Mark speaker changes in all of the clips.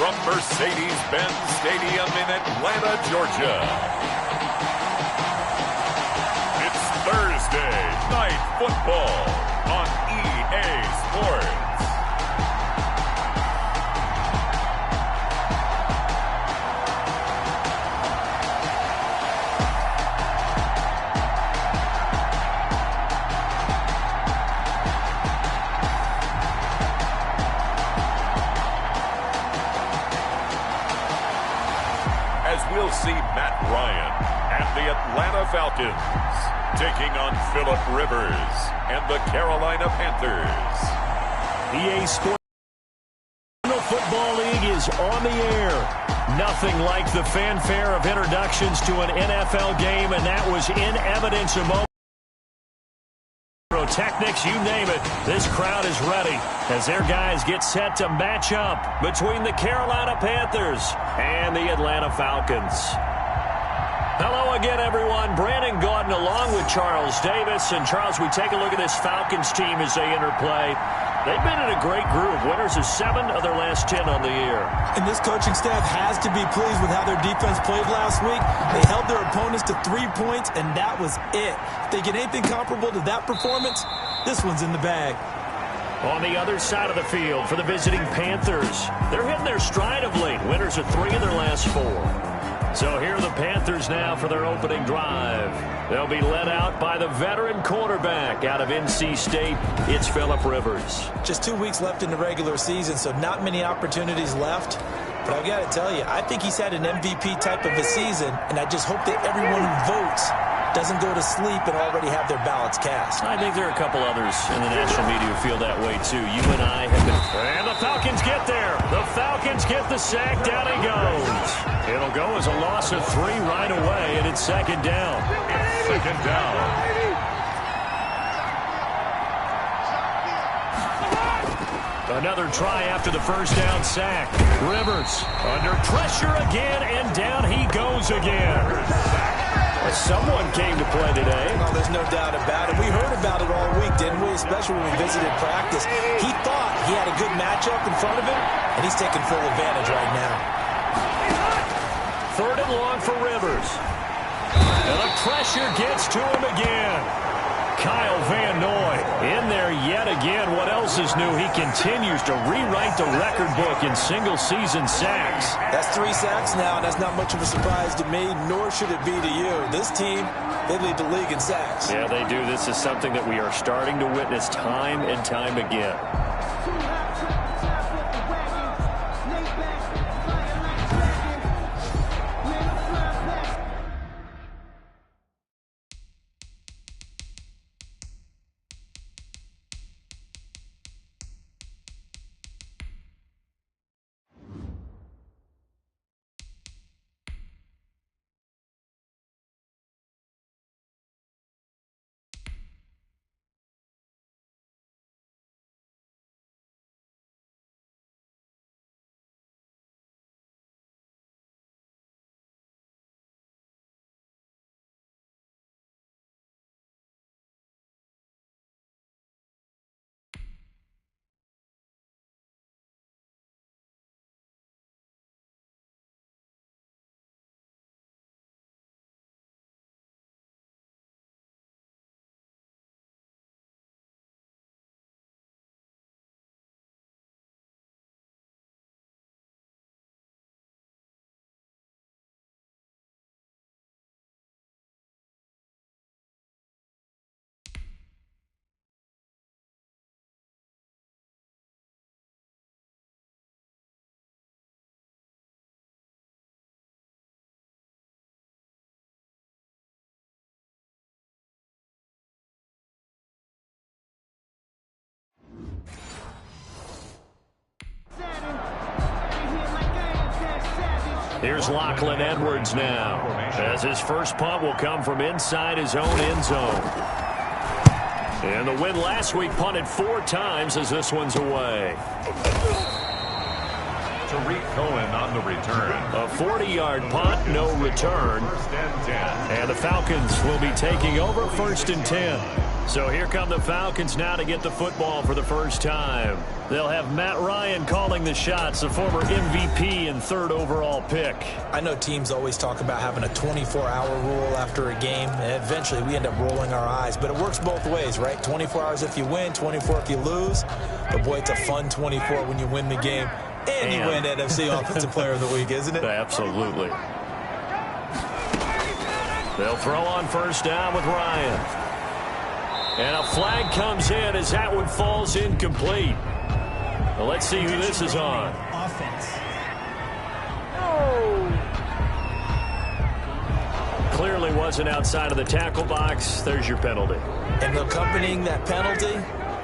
Speaker 1: from Mercedes-Benz Stadium in Atlanta, Georgia. It's Thursday Night Football on EA Sports. We'll see Matt Ryan and the Atlanta Falcons taking on Phillip Rivers and the Carolina Panthers.
Speaker 2: EA Sports Football League is on the air. Nothing like the fanfare of introductions to an NFL game, and that was in evidence a moment. Technics, you name it, this crowd is ready as their guys get set to match up between the Carolina Panthers and the Atlanta Falcons. Hello again, everyone. Brandon Gaudin along with Charles Davis. And, Charles, we take a look at this Falcons team as they interplay. They've been in a great group. Winners of 7 of their last 10 on the year.
Speaker 3: And this coaching staff has to be pleased with how their defense played last week. They held their opponents to 3 points, and that was it. If they get anything comparable to that performance, this one's in the bag.
Speaker 2: On the other side of the field for the visiting Panthers, they're hitting their stride of late. Winners of 3 of their last 4. So here are the Panthers now for their opening drive. They'll be led out by the veteran quarterback out of NC State. It's Phillip Rivers.
Speaker 3: Just 2 weeks left in the regular season, so not many opportunities left. But I've got to tell you, I think he's had an MVP type of a season, and I just hope that everyone who votes doesn't go to sleep and already have their ballots cast.
Speaker 2: I think there are a couple others in the national media who feel that way, too. You and I have been... And the Falcons get there. The Falcons get the sack. Down he goes. It'll go as a loss of 3 right away, and it's second down.
Speaker 1: Second down.
Speaker 2: Another try after the first down sack. Rivers under pressure again, and down he goes again. Someone came to play today.
Speaker 3: Oh, there's no doubt about it. We heard about it all week, didn't we? Especially when we visited practice. He thought he had a good matchup in front of him, and he's taking full advantage right now.
Speaker 2: 3rd and long for Rivers. And the pressure gets to him again. Kyle Van Noy in there yet again. What else is new? He continues to rewrite the record book in single-season sacks.
Speaker 3: That's 3 sacks now, and that's not much of a surprise to me, nor should it be to you. This team, they lead the league in sacks.
Speaker 2: Yeah, they do. This is something that we are starting to witness time and time again. Here's Lachlan Edwards now, as his first punt will come from inside his own end zone. And the win last week punted 4 times as this one's away.
Speaker 1: Tariq Cohen on the return.
Speaker 2: A 40-yard punt, no return.
Speaker 1: First and 10.
Speaker 2: And the Falcons will be taking over 1st and 10. So here come the Falcons now to get the football for the first time. They'll have Matt Ryan calling the shots, the former MVP and 3rd overall pick.
Speaker 3: I know teams always talk about having a 24-hour rule after a game, and eventually we end up rolling our eyes. But it works both ways, right? 24 hours if you win, 24 if you lose. But, boy, it's a fun 24 when you win the game. And you win NFC Offensive Player of the Week, isn't it?
Speaker 2: Absolutely. They'll throw on first down with Ryan. And a flag comes in as that one falls incomplete. Well, let's see who this is on.
Speaker 4: Offense.
Speaker 2: Clearly wasn't outside of the tackle box. There's your penalty.
Speaker 3: And accompanying that penalty,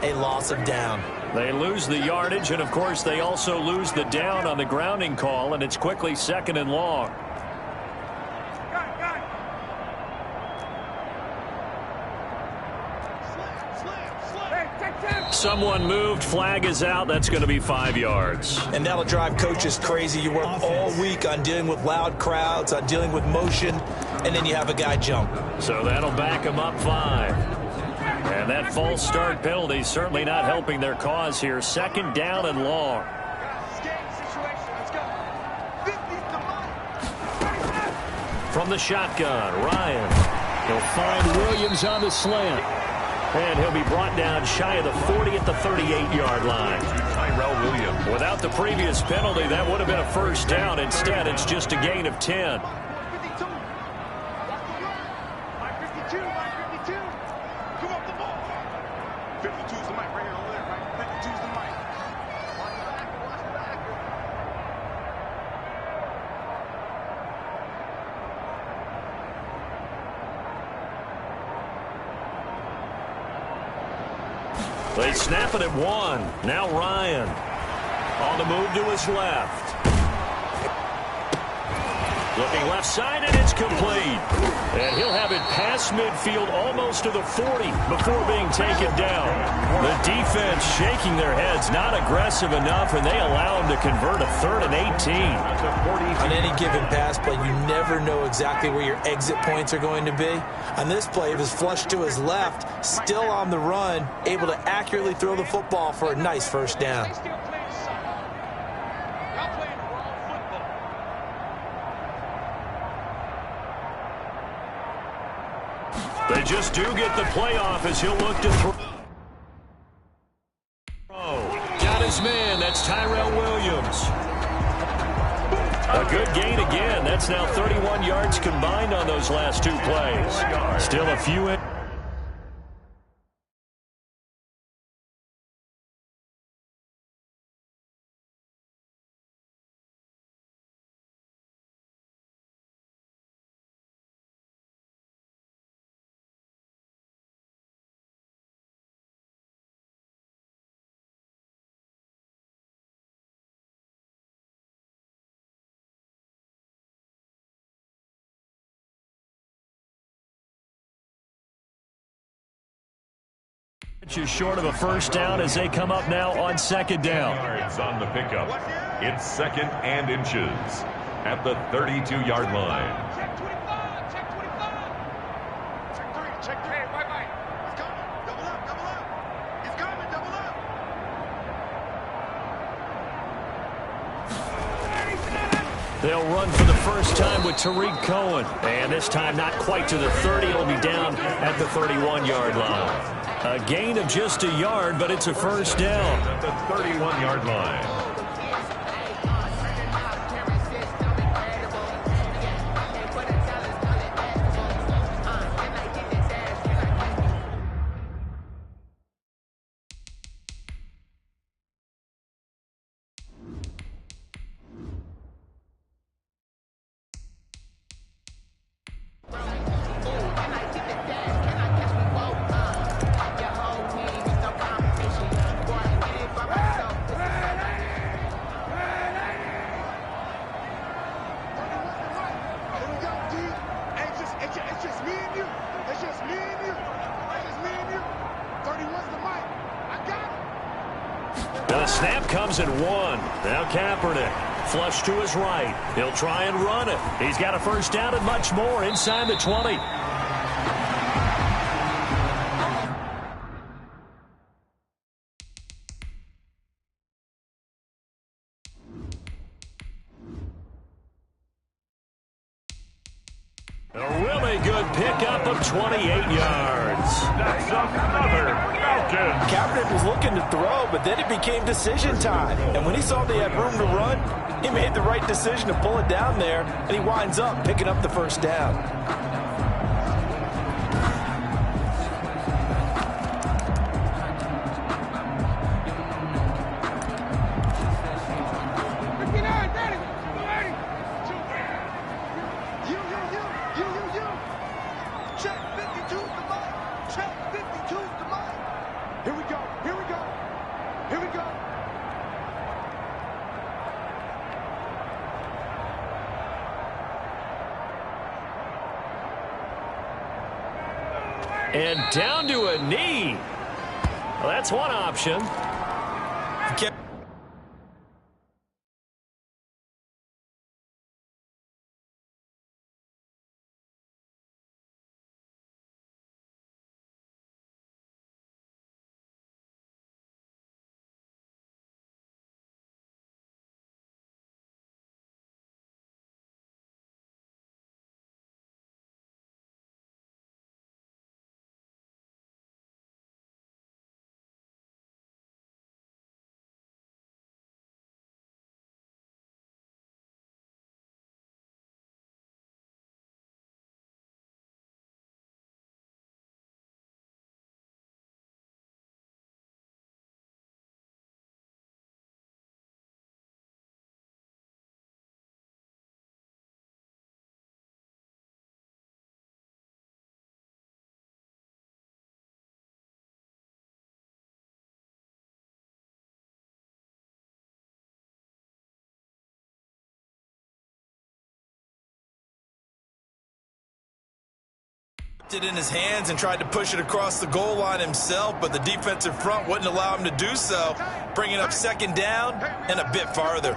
Speaker 3: a loss of down.
Speaker 2: They lose the yardage, and, of course, they also lose the down on the grounding call, and it's quickly 2nd and long. Someone moved. Flag is out. That's going to be 5 yards.
Speaker 3: And that'll drive coaches crazy. You work all week on dealing with loud crowds, on dealing with motion, and then you have a guy jump.
Speaker 2: So that'll back them up 5. And that false start penalty certainly not helping their cause here. 2nd down and long. From the shotgun, Ryan. He'll find Williams on the slant. And he'll be brought down shy of the 40 at the 38-yard line.
Speaker 1: Tyrell Williams.
Speaker 2: Without the previous penalty, that would have been a first down. Instead, it's just a gain of 10. They snap it at 1. Now Ryan on the move to his left. Looking left side, and it's complete. And he'll have it past midfield almost to the 40 before being taken down. The defense shaking their heads, not aggressive enough, and they allow him to convert a 3rd and 18.
Speaker 3: On any given pass play, you never know exactly where your exit points are going to be. On this play, it was flushed to his left, still on the run, able to accurately throw the football for a nice first down.
Speaker 2: They just do get the playoff as he'll look to throw. Got his man. That's Tyrell Williams. A good gain again. That's now 31 yards combined on those last 2 plays. Still a few. Just short of a first down as they come up now on 2nd down.
Speaker 1: Yards on the pickup. It's 2nd and inches at the 32-yard line.
Speaker 5: Check 25. Check 25. Check 3. Check 3. Right. He's coming. Double up. Double up. He's coming. Double up.
Speaker 2: They'll run for the first time with Tariq Cohen. And this time not quite to the 30. It'll be down at the 31-yard line. A gain of just a yard, but it's a first down.
Speaker 1: At the 31-yard line.
Speaker 2: The snap comes at 1. Now Kaepernick, flush to his right. He'll try and run it. He's got a first down and much more inside the 20. pickup of 28 yards.
Speaker 1: That's another Falcon.
Speaker 3: Kaepernick was looking to throw, but then it became decision time. And when he saw they had room to run, he made the right decision to pull it down there, and he winds up picking up the first down.
Speaker 2: And down to a knee. Well, that's one option.
Speaker 3: It in his hands and tried to push it across the goal line himself, but the defensive front wouldn't allow him to do so, bringing up second down and a bit farther.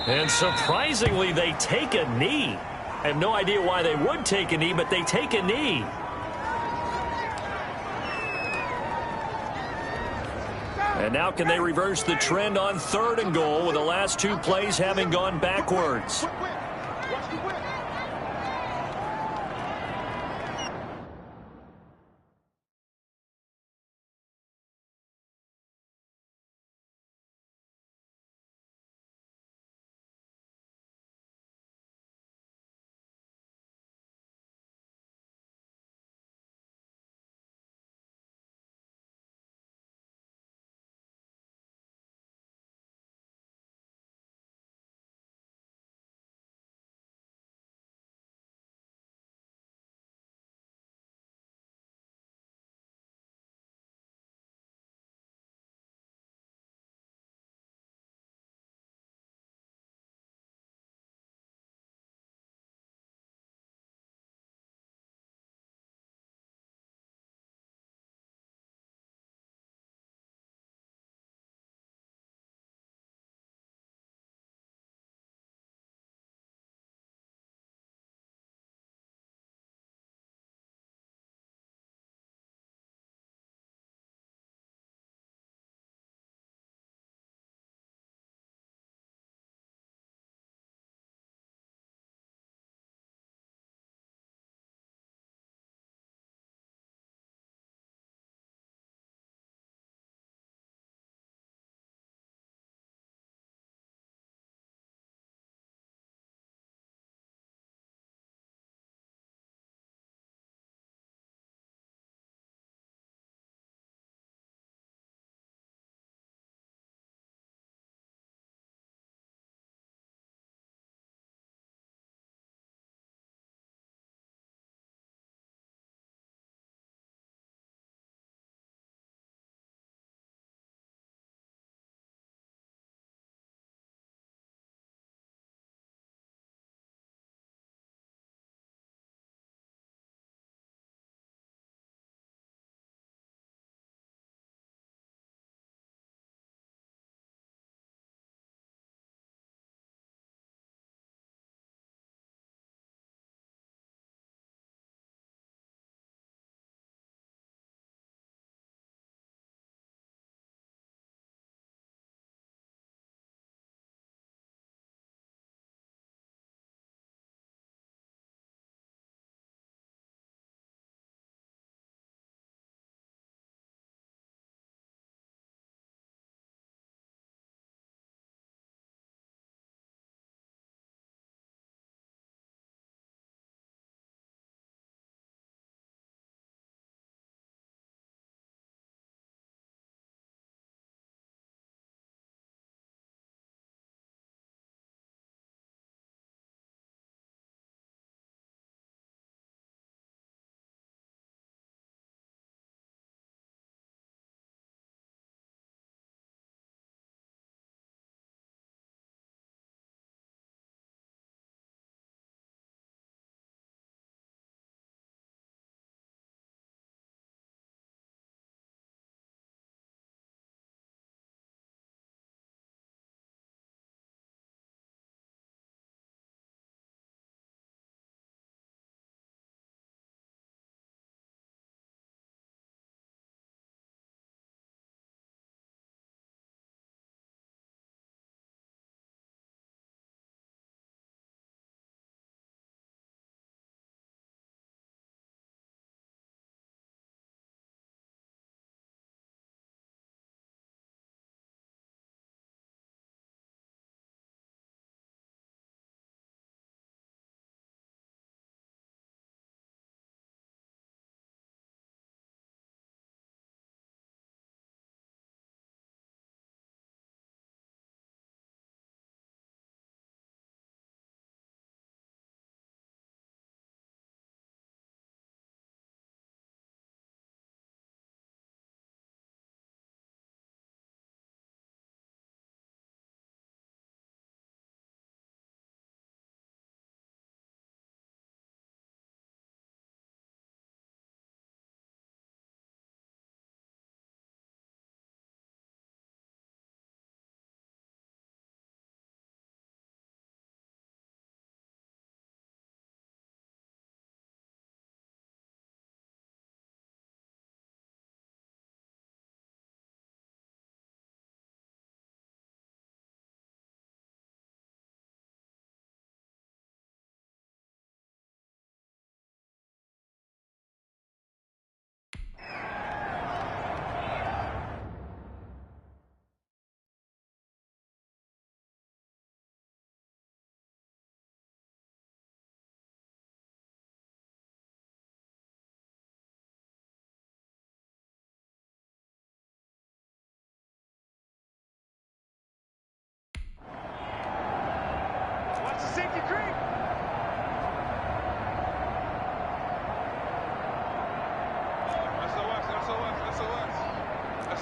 Speaker 2: And surprisingly, they take a knee. I have no idea why they would take a knee, but they take a knee. And now can they reverse the trend on 3rd and goal with the last 2 plays having gone backwards?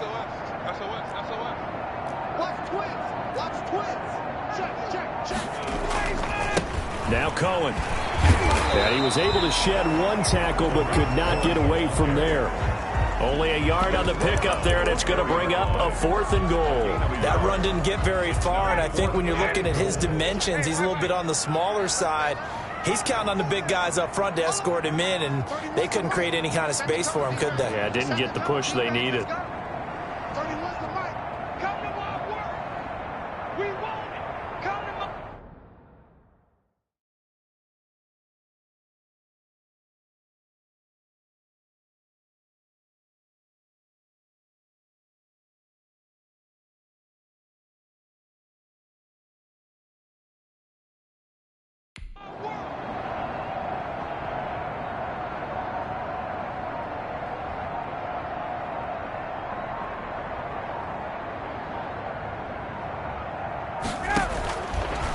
Speaker 5: SOS. SOS. SOS. Watch twins. Watch twins. Check.
Speaker 2: Now Cohen. And he was able to shed one tackle but could not get away from there. Only a yard on the pickup there, and it's going to bring up a 4th and goal.
Speaker 3: That run didn't get very far, and I think when you're looking at his dimensions, he's a little bit on the smaller side. He's counting on the big guys up front to escort him in, and they couldn't create any kind of space for him, could they?
Speaker 2: Yeah, didn't get the push they needed.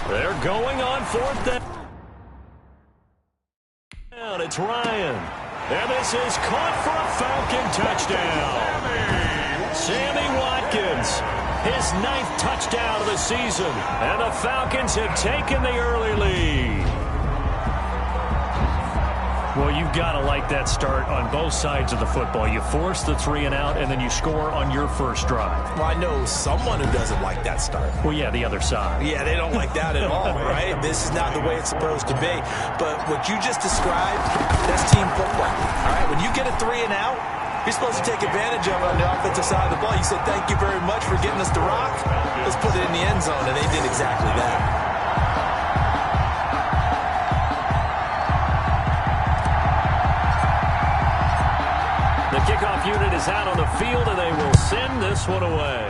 Speaker 2: They're going on 4th down. It's Ryan. And this is caught for a Falcon touchdown. Sammy Watkins, his 9th touchdown of the season. And the Falcons have taken the early lead. Well, you've got to like that start on both sides of the football. You force the 3 and out, and then you score on your first drive.
Speaker 3: Well, I know someone who doesn't like that start.
Speaker 2: Well, yeah, the other side.
Speaker 3: Yeah, they don't like that at all, right? This is not the way it's supposed to be. But what you just described, that's team football, all right? When you get a 3 and out, you're supposed to take advantage of it on the offensive side of the ball. You say, thank you very much for getting us to rock. Let's put it in the end zone, and they did exactly that.
Speaker 2: The kickoff unit is out on the field, and they will send this one away.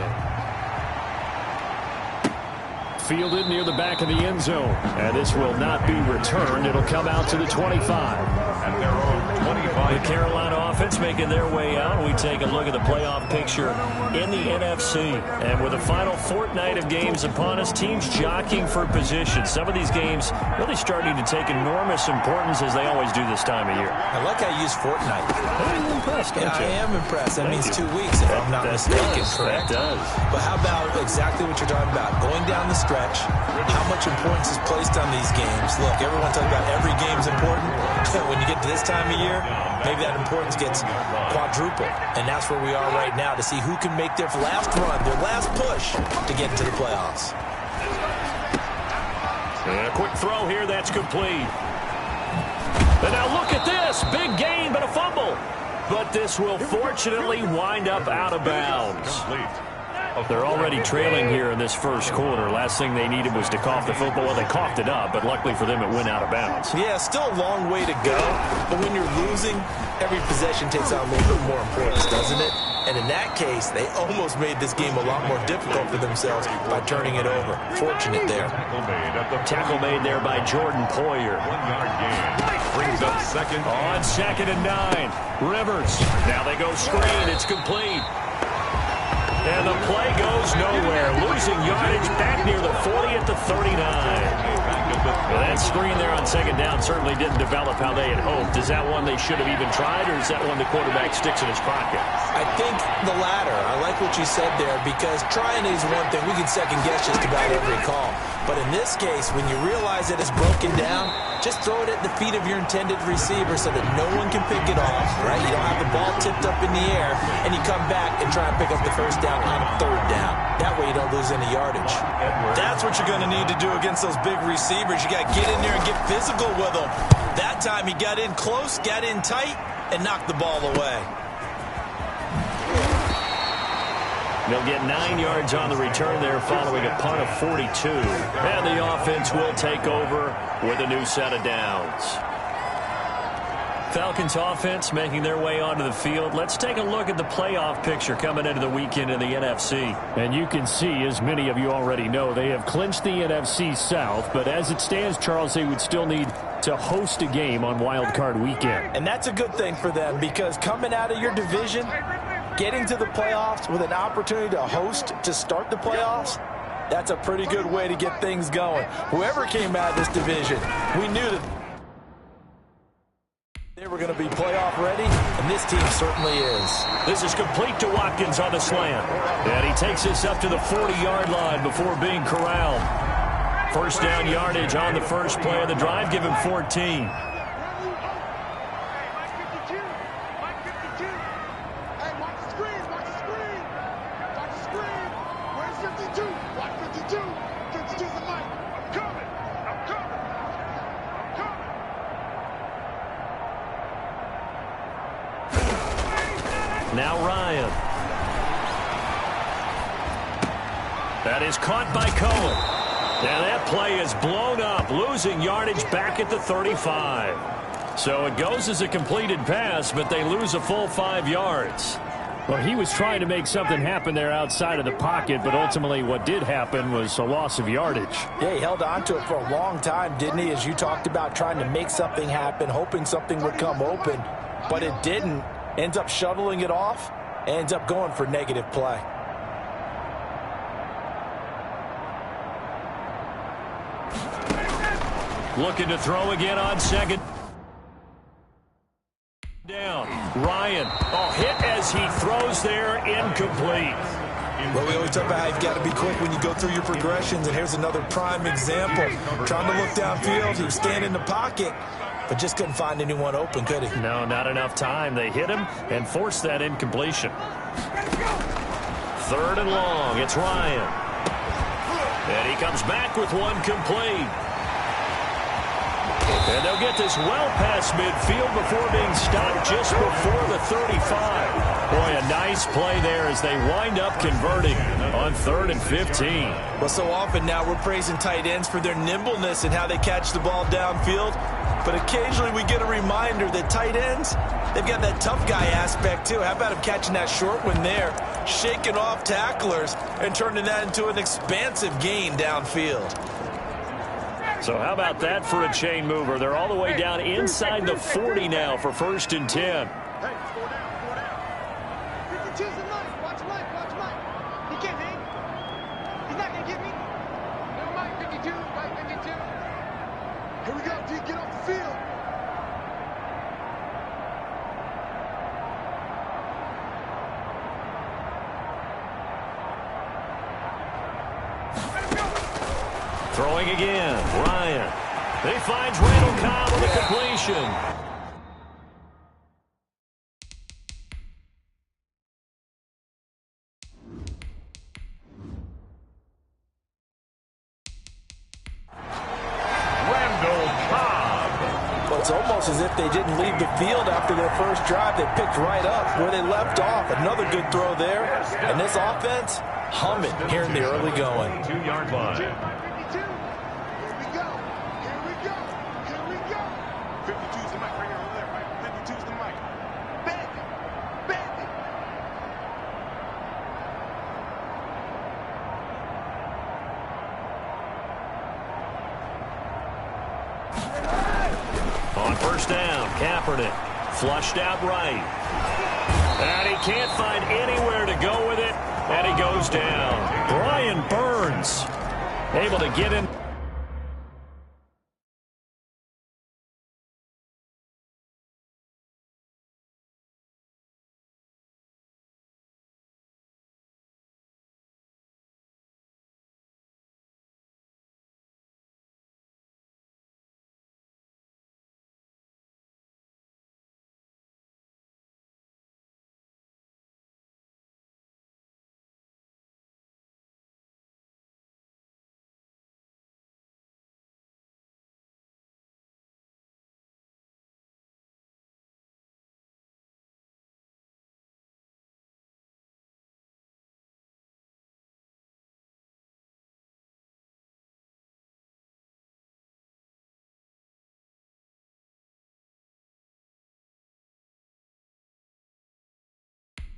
Speaker 2: Fielded near the back of the end zone. And this will not be returned. It'll come out to the 25.
Speaker 1: At their own 25.
Speaker 2: The Carolina offense making their way out. We take a look at the playoff picture in the NFC. And with the final fortnight of games upon us, teams jockeying for position. Some of these games really starting to take enormous importance as they always do this time of year.
Speaker 3: I like how you use fortnight.
Speaker 2: I'm impressed, don't you?
Speaker 3: I am impressed. That means 2 weeks, if I'm not mistaken, correct?
Speaker 2: That does.
Speaker 3: But how about exactly what you're talking about? Going down the stretch, how much importance is placed on these games? Look, everyone talks about every game's important. When you get to this time of year, maybe that importance gets quadrupled. And that's where we are right now to see who can make their last run, their last push to get into the playoffs.
Speaker 2: And a quick throw here, that's complete. And now look at this. Big gain, but a fumble. But this will fortunately wind up out of bounds. They're already trailing here in this first quarter. Last thing they needed was to cough the football. Well, they coughed it up, but luckily for them, it went out of bounds.
Speaker 3: Yeah, still a long way to go. But when you're losing, every possession takes on a little bit more importance, doesn't it? And in that case, they almost made this game a lot more difficult for themselves by turning it over. Fortunate there.
Speaker 2: Tackle made there by Jordan Poyer.
Speaker 1: 1 yard gain. Brings up second.
Speaker 2: On 2nd and 9. Rivers. Now they go screen. It's complete. And the play goes nowhere. Losing yardage back near the 40 at the 39. Well, that screen there on 2nd down certainly didn't develop how they had hoped. Is that one they should have even tried, or is that one the quarterback sticks in his pocket?
Speaker 3: I think the latter. I like what you said there, because trying is one thing. We can second-guess just about every call. But in this case, when you realize that it's broken down, just throw it at the feet of your intended receiver so that no one can pick it off, right? You don't have the ball tipped up in the air, and you come back and try and pick up the first down on 3rd down. That way you don't lose any yardage. That's what you're going to need to do against those big receivers. You got to get in there and get physical with them. That time he got in close, got in tight, and knocked the ball away.
Speaker 2: They'll get 9 yards on the return there following a punt of 42. And the offense will take over with a new set of downs. Falcons offense making their way onto the field. Let's take a look at the playoff picture coming into the weekend in the NFC. And you can see, as many of you already know, they have clinched the NFC South. But as it stands, Charles, they would still need to host a game on Wild Card Weekend.
Speaker 3: And that's a good thing for them, because coming out of your division, getting to the playoffs with an opportunity to host to start the playoffs, that's a pretty good way to get things going. Whoever came out of this division, we knew that they were going to be playoff ready, and this team certainly is.
Speaker 2: This is complete to Watkins on the slant. And he takes this up to the 40-yard line before being corralled. First down yardage on the first play of the drive. Give him 14. Now Ryan. That is caught by Cohen. Now that play is blown up, losing yardage back at the 35. So it goes as a completed pass, but they lose a full 5 yards.
Speaker 4: Well, he was trying to make something happen there outside of the pocket, but ultimately what did happen was a loss of yardage.
Speaker 3: Yeah, he held on to it for a long time, didn't he? As you talked about, trying to make something happen, hoping something would come open, but it didn't. Ends up shoveling it off, ends up going for negative play.
Speaker 2: Looking to throw again on second down. Ryan, hit as he throws there, incomplete.
Speaker 3: Well, we always talk about how you've got to be quick when you go through your progressions, and here's another prime example. Trying to look downfield, he was standing in the pocket, but just couldn't find anyone open, could he?
Speaker 2: No, not enough time. They hit him and forced that incompletion. Third and long. It's Ryan. And he comes back with one complete. And they'll get this well past midfield before being stopped just before the 35. Boy, a nice play there as they wind up converting on 3rd and 15.
Speaker 3: Well, so often now we're praising tight ends for their nimbleness and how they catch the ball downfield. But occasionally we get a reminder that tight ends, they've got that tough guy aspect too. How about him catching that short one there, shaking off tacklers, and turning that into an expansive gain downfield?
Speaker 2: So how about that for a chain mover? They're all the way down inside the 40 now for 1st and 10.
Speaker 5: Hey, 4 down. 52's the line. Watch Mike. He can't hang. He's not going to get me. No, Mike 52. Here we go, D. Get off the field.
Speaker 2: Throwing again, Ryan. He finds Randall Cobb with a completion.
Speaker 3: It's almost as if they didn't leave the field after their first drive. They picked right up where they left off. Another good throw there. And this offense, humming here in the early going.
Speaker 2: 2-yard line.
Speaker 5: 52. Here we go. 52's the mic right here over there, right? 52's the mic. Bandit.
Speaker 2: On first down, Kaepernick flushed out right. And he can't find anywhere to go with it, and he goes down. Brian Burns able to get in.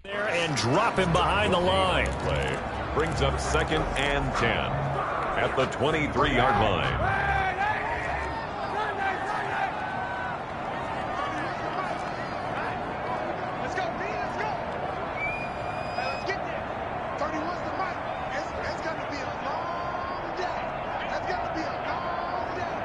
Speaker 2: There and drop him behind the line.
Speaker 1: Play brings up 2nd and 10 at the 23-yard line.
Speaker 5: Let's go, D. Let's go. Hey, let's get there. 31's the mic. It's going to be a long day. It's going to be a long day.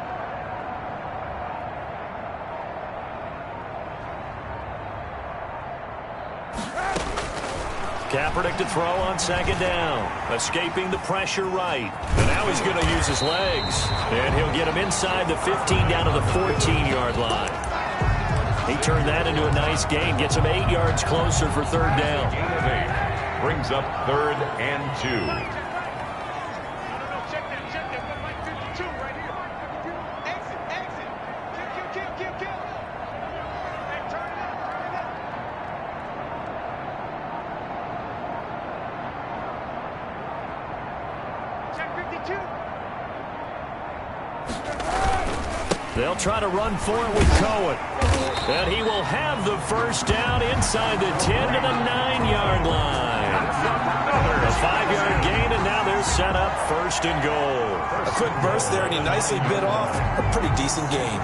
Speaker 2: Kaepernick to throw on second down. Escaping the pressure right. And now he's going to use his legs. And he'll get him inside the 15 down to the 14-yard line. He turned that into a nice gain. Gets him 8 yards closer for third down.
Speaker 1: Gain of 8 brings up 3rd and 2.
Speaker 5: Check that. We're like 52 right here. Exit. Kill. Hey, turn it up. Check 52.
Speaker 2: They'll try to run for it with Cohen. And he will have the first down inside the 10 to the 9-yard line. A 5-yard gain, and now they're set up 1st and goal.
Speaker 3: A quick burst there, and he nicely bit off a pretty decent gain.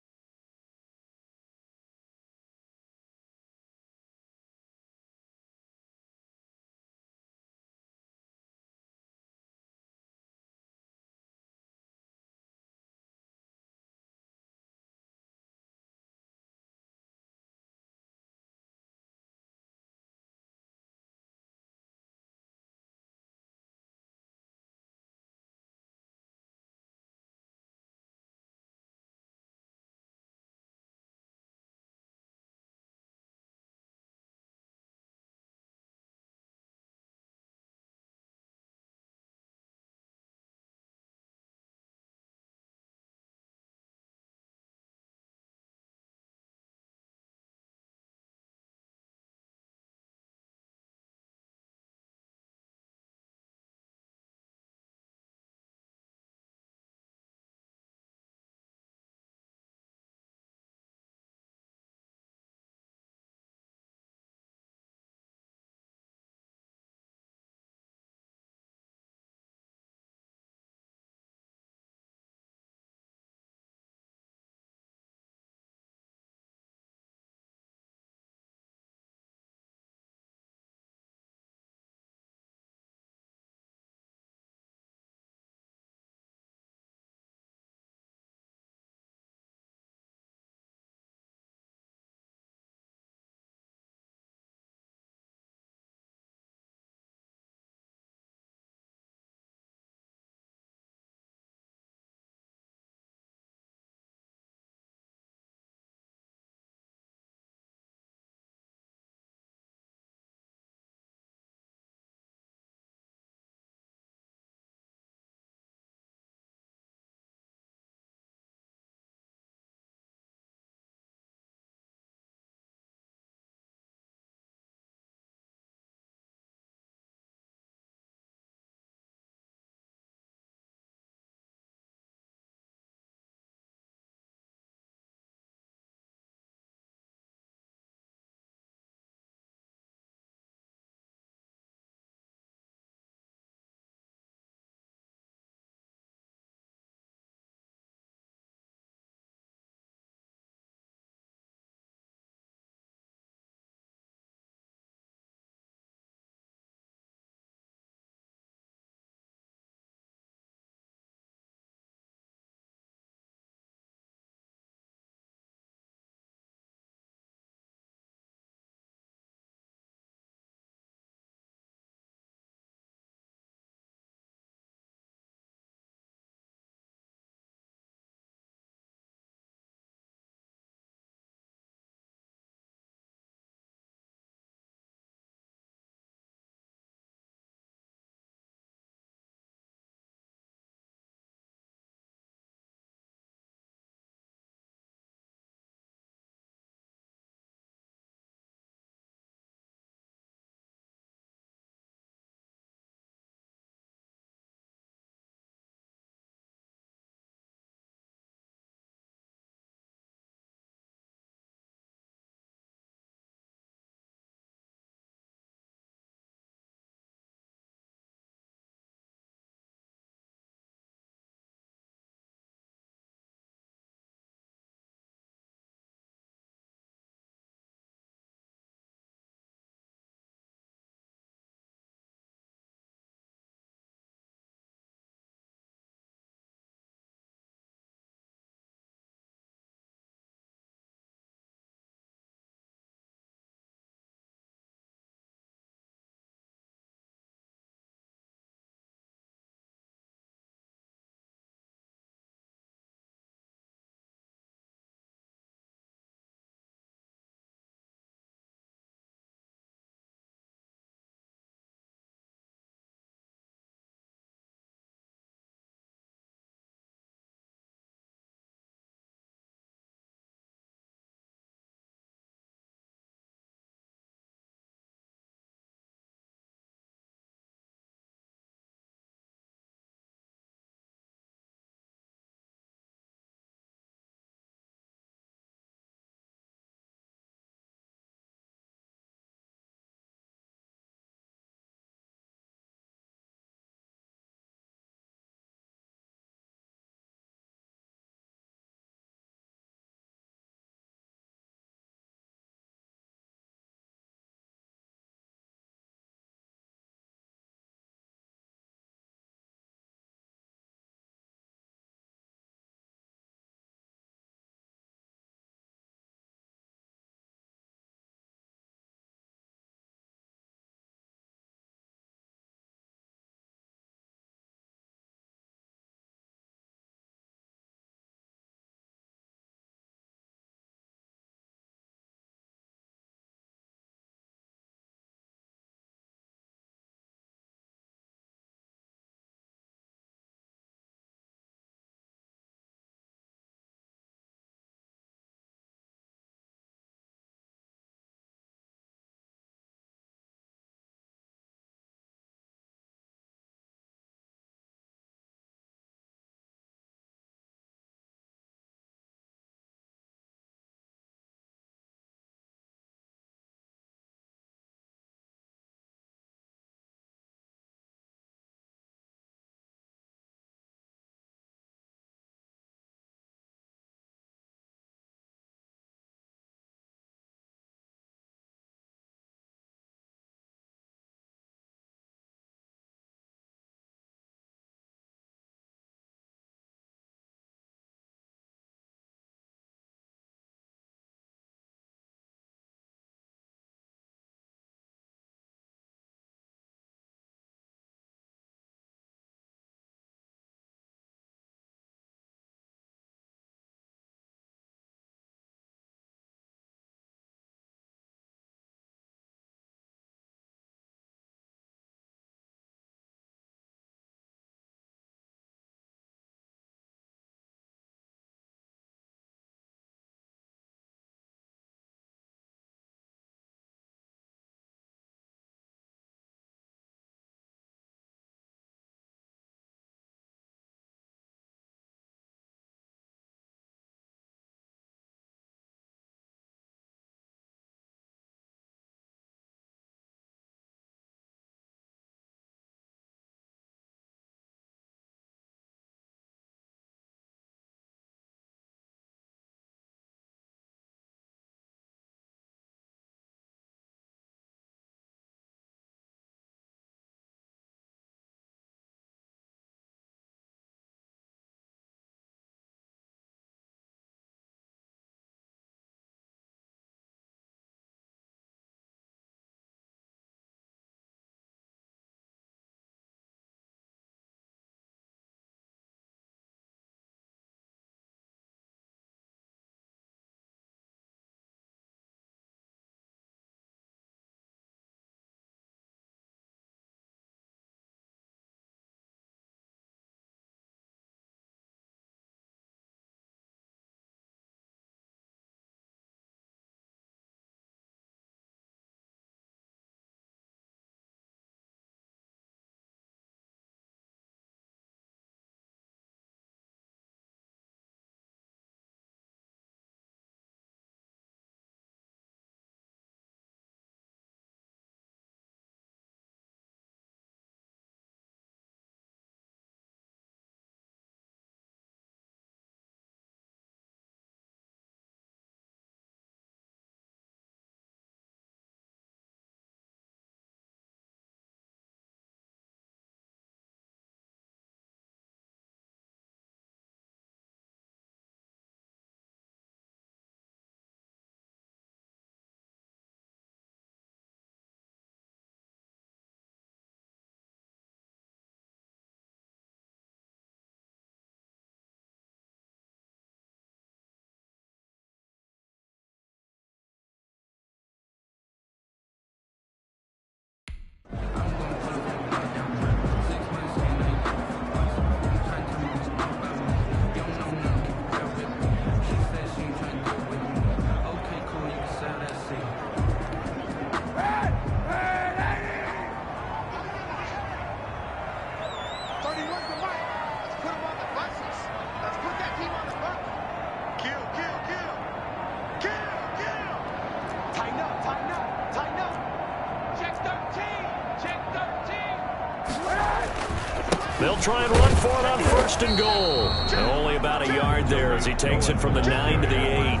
Speaker 2: They'll try and run for it on 1st and goal. Only about a yard there as he takes it from the 9 to the 8.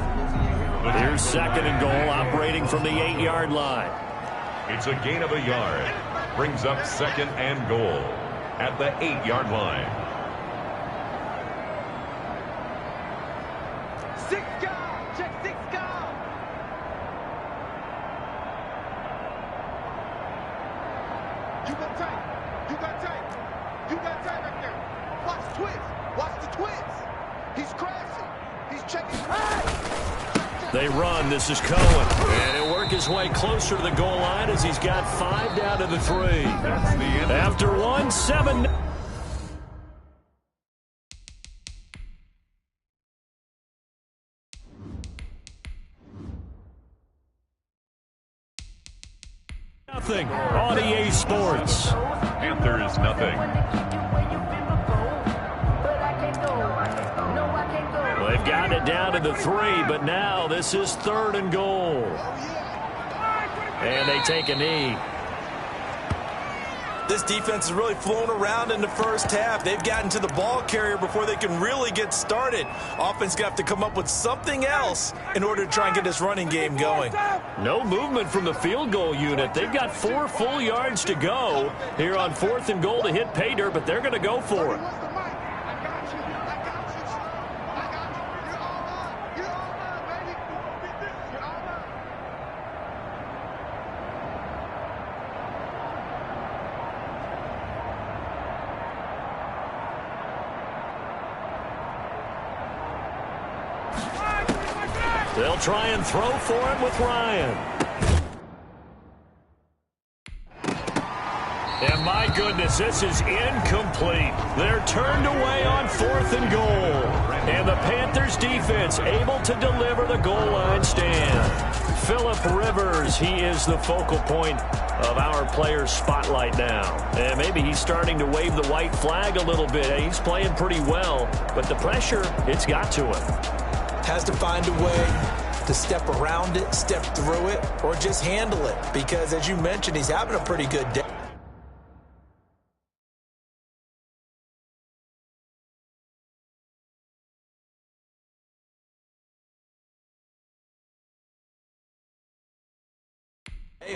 Speaker 2: Here's 2nd and goal, operating from the 8-yard line.
Speaker 1: It's a gain of a yard. Brings up 2nd and goal at the 8-yard line.
Speaker 5: 6 guard. Check 6 guard. You got tight. You got tight. You got tight right there. Watch the twist. Watch the twist. He's crashing. He's checking. Hey!
Speaker 2: They run. This is Cohen. And he'll work his way closer to the goal line as he's got 5 down to the 3.
Speaker 1: That's the end.
Speaker 2: After 1-7. Nothing on EA Sports.
Speaker 1: Panthers nothing.
Speaker 2: Well, they've gotten it down to the 3, but now this is 3rd and goal. And they take a knee.
Speaker 3: This defense has really flown around in the first half. They've gotten to the ball carrier before they can really get started. Offense got to come up with something else in order to try and get this running game going.
Speaker 2: No movement from the field goal unit. They've got 4 full yards to go here on 4th and goal to hit pay dirt, but they're going to go for it. They'll try and throw for him with Ryan. And my goodness, this is incomplete. They're turned away on 4th and goal. And the Panthers defense able to deliver the goal line stand. Phillip Rivers, he is the focal point of our players' spotlight now. And maybe he's starting to wave the white flag a little bit. He's playing pretty well, but the pressure, it's got to him.
Speaker 3: Has to find a way to step around it, step through it, or just handle it. Because, as you mentioned, he's having a pretty good day.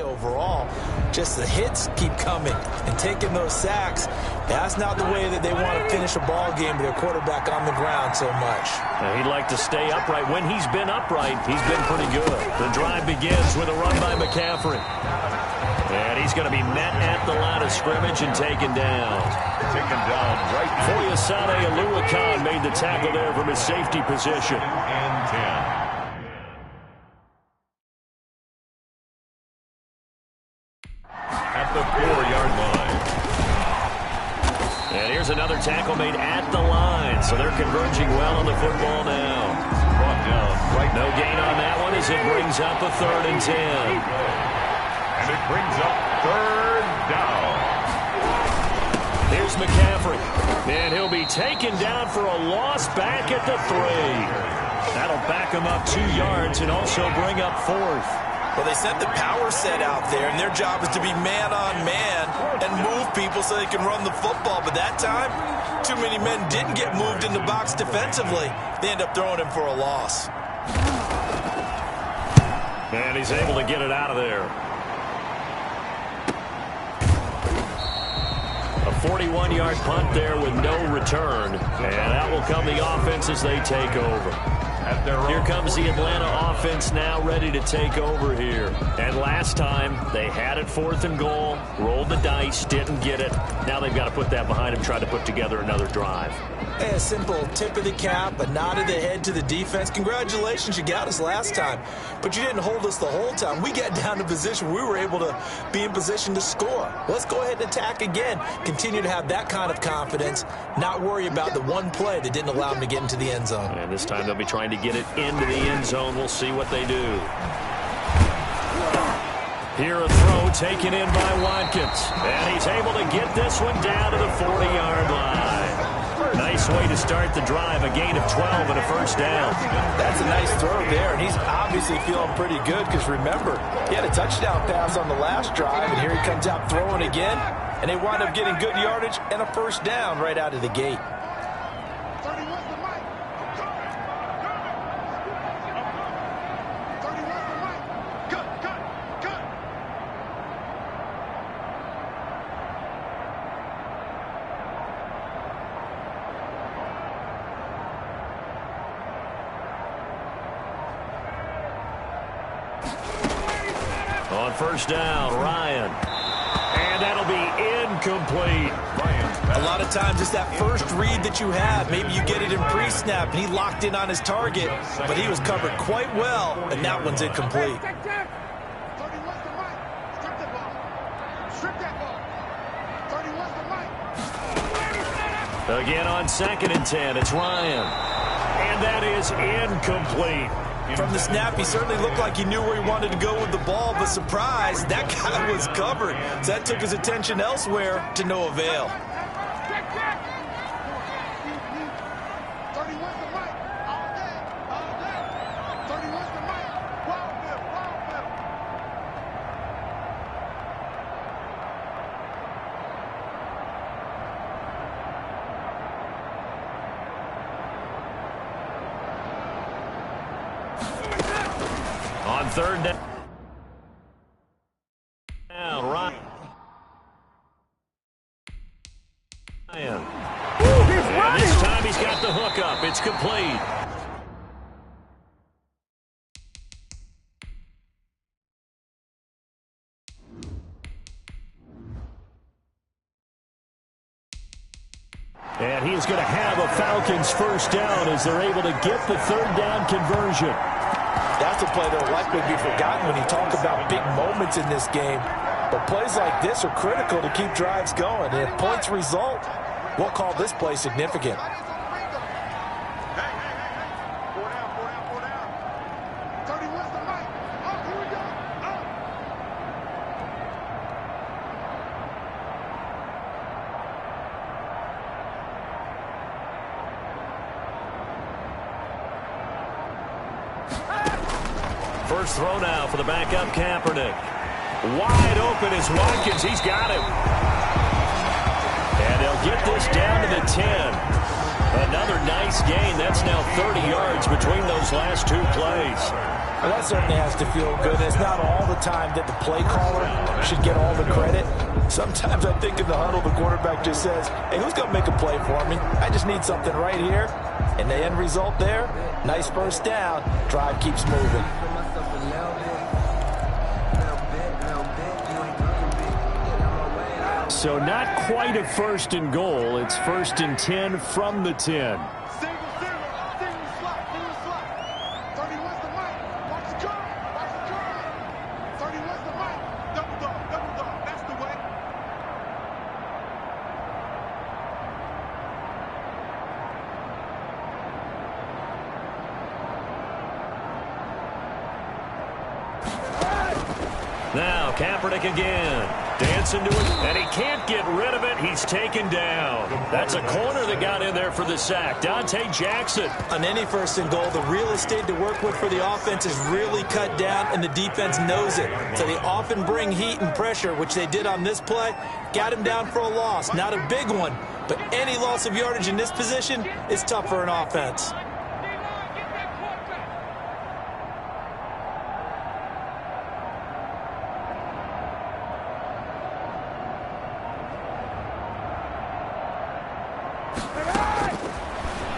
Speaker 3: Overall, just the hits keep coming and taking those sacks. That's not the way that they want to finish a ball game with their quarterback on the ground so much.
Speaker 2: Now, he'd like to stay upright. When he's been upright, he's been pretty good. The drive begins with a run by McCaffrey. And he's going to be met at the line of scrimmage and taken down.
Speaker 1: Taken down right now.
Speaker 2: Foyesade Aluakan made the tackle there from his safety position.
Speaker 1: And 10. At the 4-yard line.
Speaker 2: And here's another tackle made at the line. So they're converging well on the football now.
Speaker 1: Brought down right.
Speaker 2: No gain on that one as it brings up a 3rd and 10.
Speaker 1: And it brings up 3rd down.
Speaker 2: Here's McCaffrey. And he'll be taken down for a loss back at the 3. That'll back him up 2 yards and also bring up 4th.
Speaker 3: Well, they sent the power set out there, and their job is to be man-on-man and move people so they can run the football. But that time, too many men didn't get moved in the box defensively. They end up throwing him for a loss.
Speaker 2: And he's able to get it out of there. A 41-yard punt there with no return. And that will come the offense as they take over. Here comes the Atlanta offense now ready to take over here. And last time, they had it 4th and goal, rolled the dice, didn't get it. Now they've got to put that behind them, try to put together another drive.
Speaker 3: A simple tip of the cap, a nod of the head to the defense. Congratulations, you got us last time. But you didn't hold us the whole time. We got down to position. We were able to be in position to score. Let's go ahead and attack again. Continue to have that kind of confidence, not worry about the one play that didn't allow them to get into the end zone.
Speaker 2: And this time they'll be trying to get it into the end zone. We'll see what they do. Here a throw taken in by Watkins. And he's able to get this one down to the 40-yard line. Nice way to start the drive. A gain of 12 and a 1st down.
Speaker 3: That's a nice throw there, and he's obviously feeling pretty good because, remember, he had a touchdown pass on the last drive, and here he comes out throwing again. and they wind up getting good yardage and a first down right out of the gate.
Speaker 2: On first down, Ryan. And that'll be incomplete.
Speaker 3: A lot of times it's that first read that you have. Maybe you get it in pre-snap, and he locked in on his target, but he was covered quite well, and that one's incomplete.
Speaker 2: Again on 2nd and 10, it's Ryan. And that is incomplete.
Speaker 3: From the snap, he certainly looked like he knew where he wanted to go with the ball, but surprise, that guy was covered. So that took his attention elsewhere to no avail.
Speaker 2: On 3rd down. Ryan. And this time he's got the hook up. It's complete. And he is going to have a Falcons first down as they're able to get the 3rd down conversion.
Speaker 3: That's a play that will likely be forgotten when you talk about big moments in this game. But plays like this are critical to keep drives going. And if points result, we'll call this play significant.
Speaker 2: First throw now for the backup Kaepernick. Wide open is Watkins. He's got him. And they'll get this down to the 10. Another nice gain. That's now 30 yards between those last 2 plays.
Speaker 3: Well, that certainly has to feel good. It's not all the time that the play caller should get all the credit. Sometimes I think in the huddle, the quarterback just says, hey, who's going to make a play for me? I just need something right here. And the end result there, nice first down. Drive keeps moving.
Speaker 4: So not quite a 1st and goal. It's 1st and 10 from the 10.
Speaker 2: Now Kaepernick again. Dancing to it, and he can't get rid of it. He's taken down. That's a corner that got in there for the sack. Dante Jackson.
Speaker 3: On any 1st and goal, the real estate to work with for the offense is really cut down, and the defense knows it. So they often bring heat and pressure, which they did on this play. Got him down for a loss. Not a big one, but any loss of yardage in this position is tough for an offense.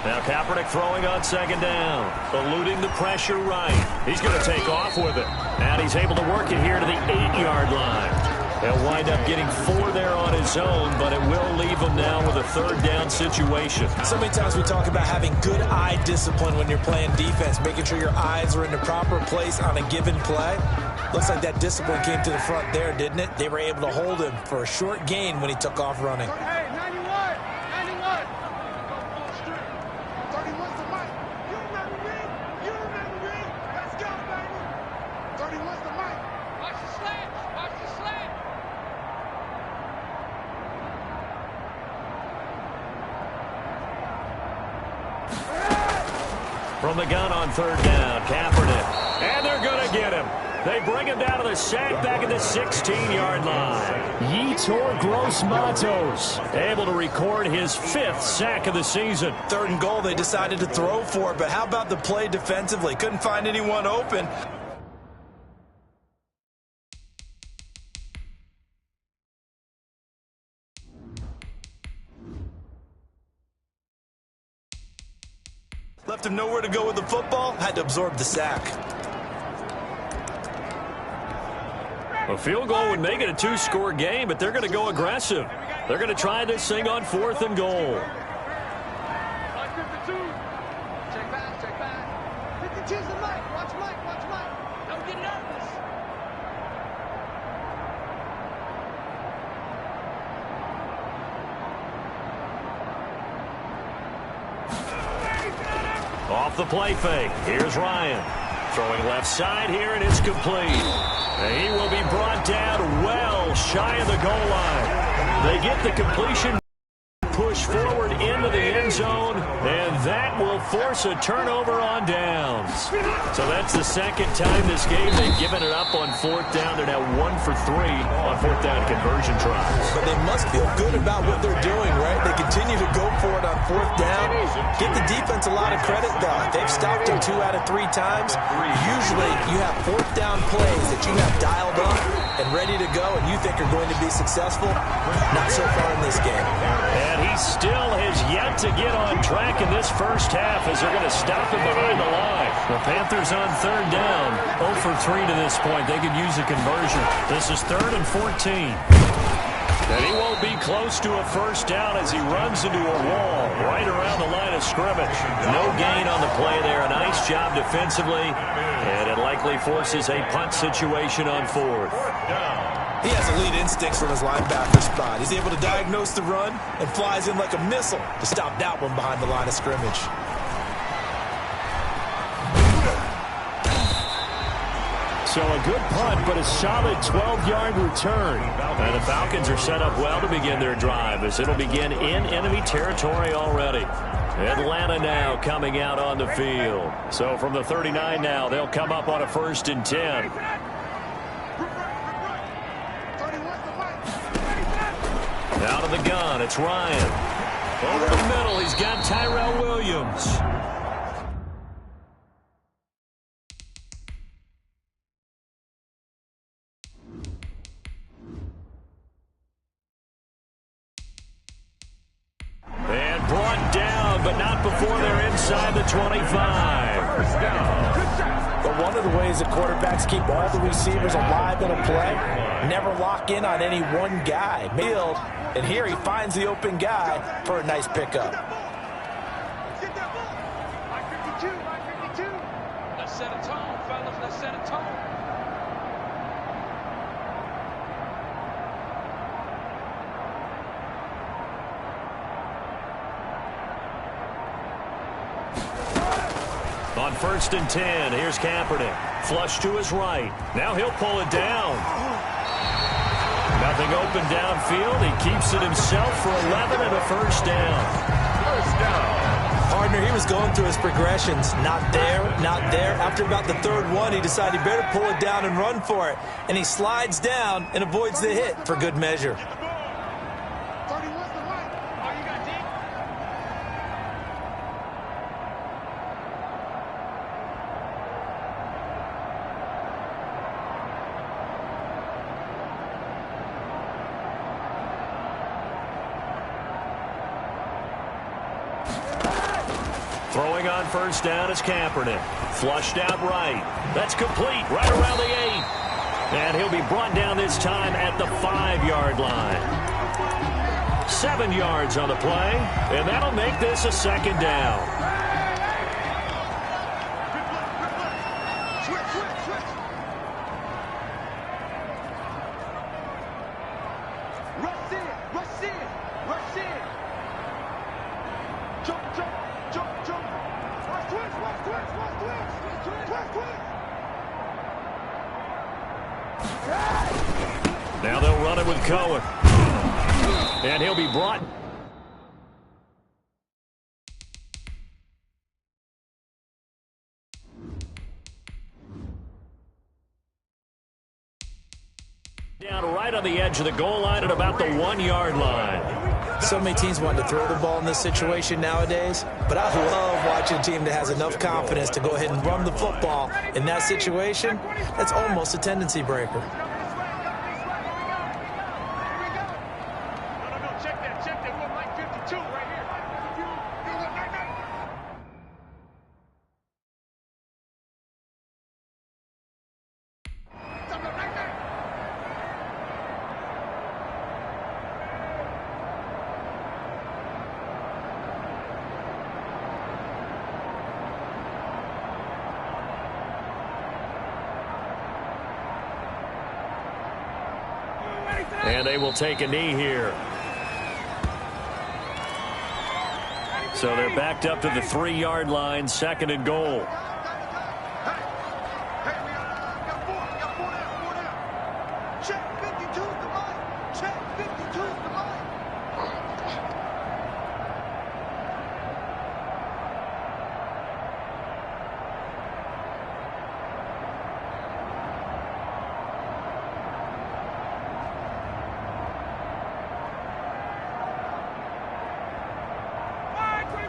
Speaker 2: Now Kaepernick throwing on 2nd down. Eluding the pressure right. He's going to take off with it. And he's able to work it here to the 8-yard line. He'll wind up getting 4 there on his own, but it will leave him now with a 3rd down situation.
Speaker 3: So many times we talk about having good eye discipline when you're playing defense, making sure your eyes are in the proper place on a given play. Looks like that discipline came to the front there, didn't it? They were able to hold him for a short gain when he took off running.
Speaker 2: From the gun on 3rd down, Kaepernick. And they're going to get him. They bring him down to the sack back at the 16-yard line.
Speaker 4: Yetur Gross-Matos able to record his 5th sack of the season.
Speaker 3: 3rd and goal, they decided to throw for it, but how about the play defensively? Couldn't find anyone open. Left him nowhere to go with the football, had to absorb the sack.
Speaker 2: A field goal would make it a 2-score game, but they're going to go aggressive. They're going to try this thing on 4th and goal.
Speaker 5: Check back. 52's the Mike. Watch Mike. Don't get nervous.
Speaker 2: Off the play fake. Here's Ryan. Throwing left side here, and it's complete. And he will be brought down well shy of the goal line. They get the completion, push forward into the end zone, and that will force a turnover on downs. So that's the 2nd time this game they've given it up on 4th down. They're now 1 for 3 on 4th down conversion tries.
Speaker 3: But they must feel good about what they're doing, right? They continue to go for it on 4th down. Give the defense a lot of credit, though. They've stopped him 2 out of 3 times. Usually, you have 4th down plays that you have dialed up and ready to go, and you think are going to be successful. Not so far in this game.
Speaker 2: And he still has yet to get on track in this first half as they're going to stop him behind the line. The Panthers on 3rd down. 0 for 3 to this point. They could use a conversion. This is 3rd and 14. And he won't be close to a first down as he runs into a wall right around the line of scrimmage. No gain on the play there. A nice job defensively. And it likely forces a punt situation on 4th.
Speaker 3: He has elite instincts from his linebacker spot. He's able to diagnose the run and flies in like a missile to stop that one behind the line of scrimmage.
Speaker 4: So a good punt, but a solid 12-yard return.
Speaker 2: And the Falcons are set up well to begin their drive as it'll begin in enemy territory already. Atlanta now coming out on the field. So from the 39 now, they'll come up on a 1st and 10. Out of the gun, it's Ryan. Over the middle, he's got Tyrell Williams. And brought down, but not before they're inside the 25. First down.
Speaker 3: But one of the ways that quarterbacks keep all the receivers alive in a play, never lock in on any one guy. Field, and here he finds the open guy for a nice pickup.
Speaker 5: Let's set a tone, fellas. Let's set a tone.
Speaker 2: On 1st and 10, here's Kaepernick. Flush to his right. Now he'll pull it down. Nothing open downfield. He keeps it himself for 11 and a first down. First down.
Speaker 3: Partner, he was going through his progressions. Not there, not there. After about the 3rd one, he decided he better pull it down and run for it. And he slides down and avoids the hit for good measure.
Speaker 2: Throwing on 1st down is Kaepernick. Flushed out right. That's complete right around the 8. And he'll be brought down this time at the 5-yard line. 7 yards on the play, and that'll make this a 2nd down. Now they'll run it with Cohen. And he'll be brought Out right on the edge of the goal line at about the 1-yard line.
Speaker 3: So many teams want to throw the ball in this situation nowadays, but I love watching a team that has enough confidence to go ahead and run the football. In that situation, that's almost a tendency breaker.
Speaker 2: And they will take a knee here. So they're backed up to the 3-yard line, 2nd and goal.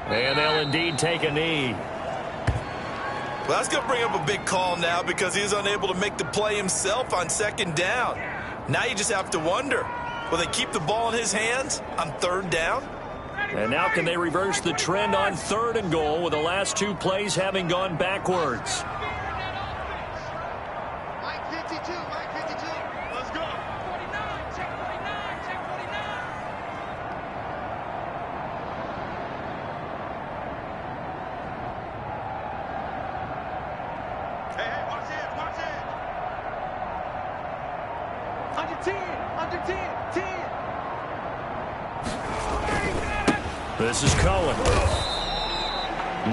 Speaker 2: And they'll indeed take a knee.
Speaker 3: Well, that's going to bring up a big call now because he's unable to make the play himself on 2nd down. Now you just have to wonder, will they keep the ball in his hands on 3rd down?
Speaker 2: And now can they reverse the trend on 3rd and goal with the last 2 plays having gone backwards? This is Cohen.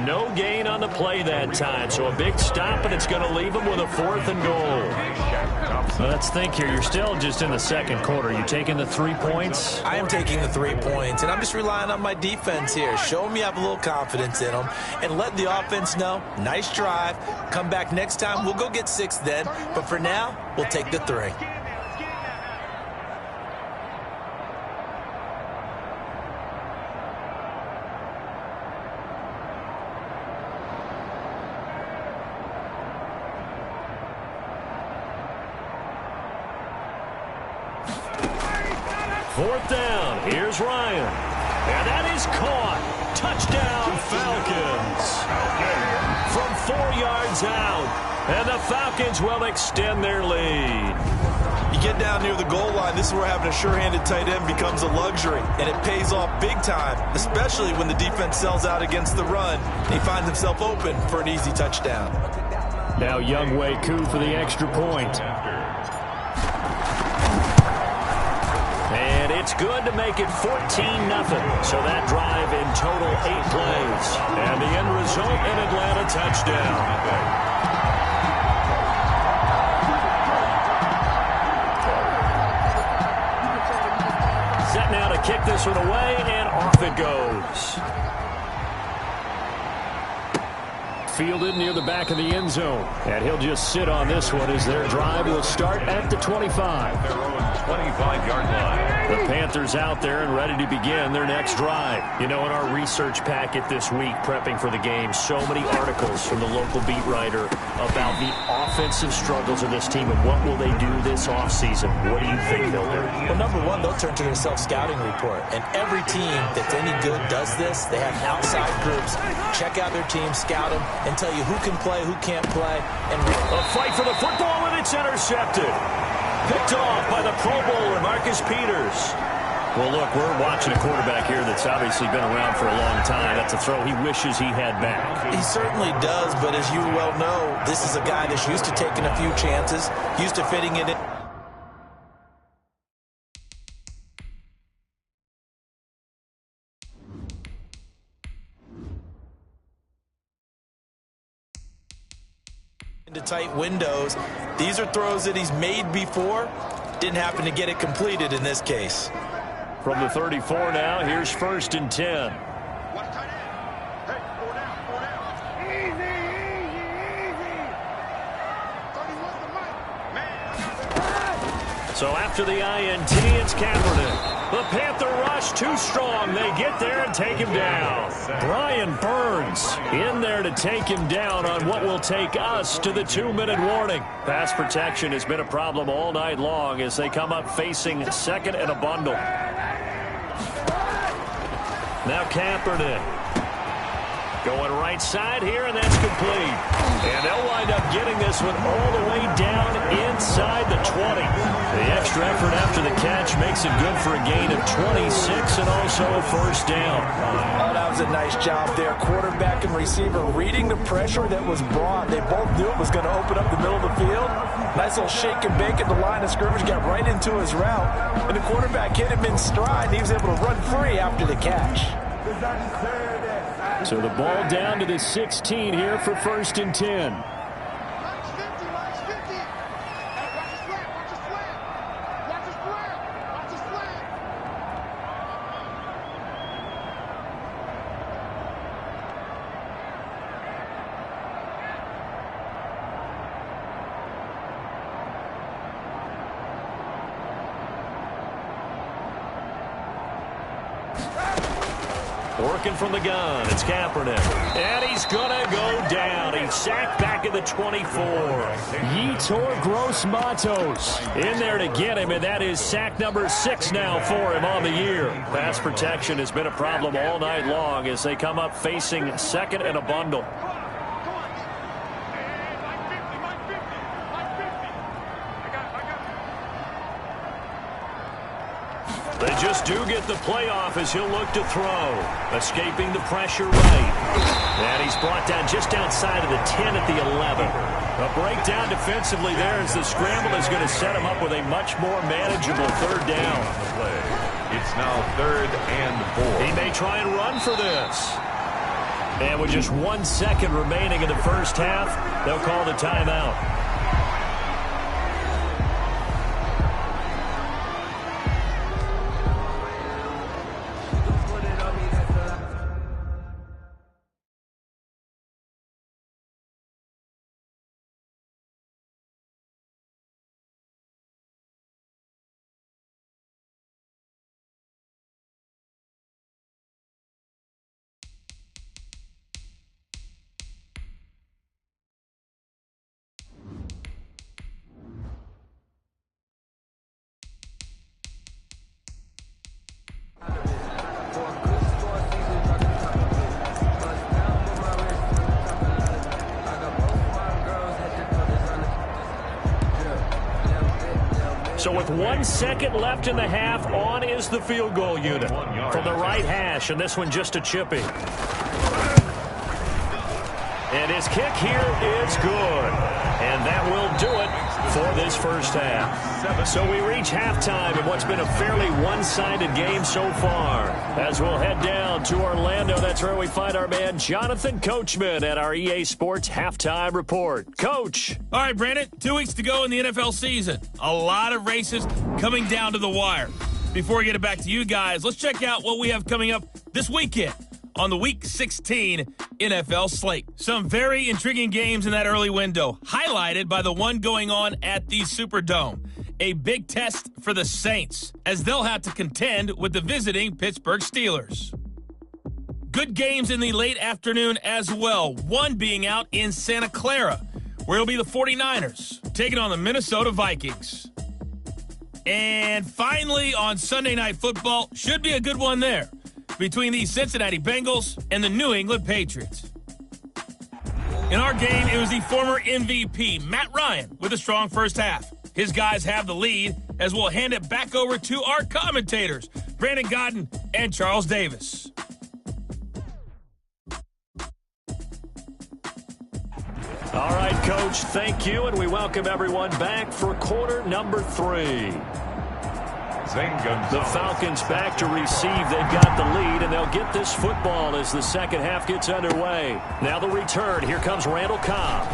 Speaker 2: No gain on the play that time, so a big stop, and it's going to leave him with a 4th and goal.
Speaker 4: Let's think here. You're still just in the 2nd quarter. You taking the 3 points?
Speaker 3: I am taking the 3 points, and I'm just relying on my defense here. Show them you have a little confidence in them, and let the offense know, nice drive. Come back next time. We'll go get 6 then, but for now, we'll take the 3.
Speaker 2: Fourth down. Here's Ryan. And that is caught. Touchdown, Falcons. From 4 yards out. And the Falcons will extend their lead.
Speaker 3: You get down near the goal line, this is where having a sure-handed tight end becomes a luxury. And it pays off big time, especially when the defense sells out against the run. And he finds himself open for an easy touchdown.
Speaker 4: Now Young Wei Koo for the extra point.
Speaker 2: And it's good to make it 14-0. So that drive in total 8 plays. And the end result, an Atlanta touchdown. Set now to kick this one away, and off it goes. Fielded near the back of the end zone. And he'll just sit on this one as their drive will start at the 25.
Speaker 1: Their own 25-yard line.
Speaker 2: The Panthers out there and ready to begin their next drive. You know, in our research packet this week, prepping for the game, so many articles from the local beat writer about the offensive struggles of this team and what will they do this offseason. What do you think they'll do?
Speaker 3: Well, number one, they'll turn to their self-scouting report. And every team that's any good does this. They have outside groups. Check out their team, scout them, and tell you who can play, who can't play. And
Speaker 2: a fight for the football, and it's intercepted. Picked off by the Pro Bowler, Marcus Peters. Well, look, we're watching a quarterback here that's obviously been around for a long time. That's a throw he wishes he had back.
Speaker 3: He certainly does, but as you well know, this is a guy that's used to taking a few chances, used to fitting it in. Into tight windows. These are throws that he's made before. Didn't happen to get it completed in this case.
Speaker 2: From the 34 now, here's 1st and 10. So after the INT, it's Kaepernick. The Panther rush too strong. They get there and take him down. Brian Burns in there to take him down on what will take us to the 2-minute warning. Pass protection has been a problem all night long as they come up facing second and a bundle. Now Kaepernick. Going right side here, and that's complete. And they'll wind up getting this one all the way down inside the 20. The extra effort after the catch makes it good for a gain of 26 and also a first down.
Speaker 3: Oh, that was a nice job there. Quarterback and receiver reading the pressure that was brought. They both knew it was going to open up the middle of the field. Nice little shake and bake at the line of scrimmage, got right into his route. And the quarterback hit him in stride, and he was able to run free after the catch.
Speaker 4: So the ball down to the 16 here for 1st and 10.
Speaker 2: Working from the gun, it's Kaepernick. And he's going to go down. He's sacked back at the 24.
Speaker 4: Yetur Gross-Matos in there to get him, and that is sack number 6 now for him on the year.
Speaker 2: Pass protection has been a problem all night long as they come up facing second and a bundle. They just do get the playoff as he'll look to throw. Escaping the pressure right. And he's brought down just outside of the 10 at the 11. A breakdown defensively there as the scramble is going to set him up with a much more manageable third down.
Speaker 1: It's now 3rd and 4.
Speaker 2: He may try and run for this. And with just 1 second remaining in the first half, they'll call the timeout. So with 1 second left in the half, on is the field goal unit from the right hash, and this one just a chippy. And his kick here is good. And that will do it for this first half. So we reach halftime in what's been a fairly one-sided game so far. As we'll head down to Orlando, that's where we find our man Jonathan Coachman at our EA Sports Halftime Report. Coach.
Speaker 6: All right, Brandon, 2 weeks to go in the NFL season. A lot of races coming down to the wire. Before we get it back to you guys, let's check out what we have coming up this weekend on the Week 16 NFL slate. Some very intriguing games in that early window, highlighted by the one going on at the Superdome. A big test for the Saints, as they'll have to contend with the visiting Pittsburgh Steelers. Good games in the late afternoon as well, one being out in Santa Clara, where it'll be the 49ers taking on the Minnesota Vikings. And finally, on Sunday Night Football, should be a good one there, between the Cincinnati Bengals and the New England Patriots. In our game, it was the former MVP, Matt Ryan, with a strong first half. His guys have the lead, as we'll hand it back over to our commentators, Brandon Godden and Charles Davis.
Speaker 2: All right, Coach, thank you, and we welcome everyone back for quarter number 3. The Falcons back to receive. They've got the lead, and they'll get this football as the second half gets underway. Now the return. Here comes Randall Cobb.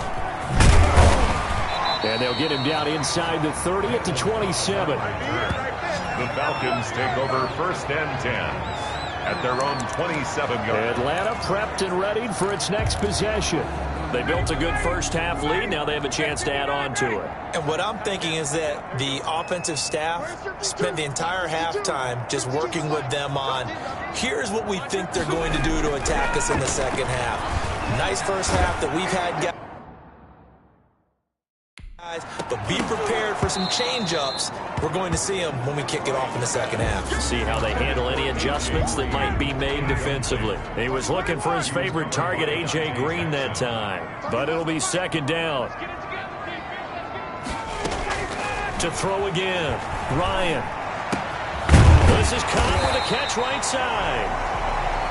Speaker 2: And they'll get him down inside the 30 at the 27.
Speaker 1: The Falcons take over 1st and 10 at their own 27 yard.
Speaker 2: Atlanta prepped and readied for its next possession.
Speaker 4: They built a good first-half lead. Now they have a chance to add on to it.
Speaker 3: And what I'm thinking is that the offensive staff spent the entire halftime just working with them on, here's what we think they're going to do to attack us in the second half. Nice first half that we've had, guys, but be prepared for some change-ups. We're going to see them when we kick it off in the second half.
Speaker 4: See how they handle any adjustments that might be made defensively. He was looking for his favorite target, A.J. Green, that time. But it'll be second down. To throw again, Ryan. This is caught with a catch right side.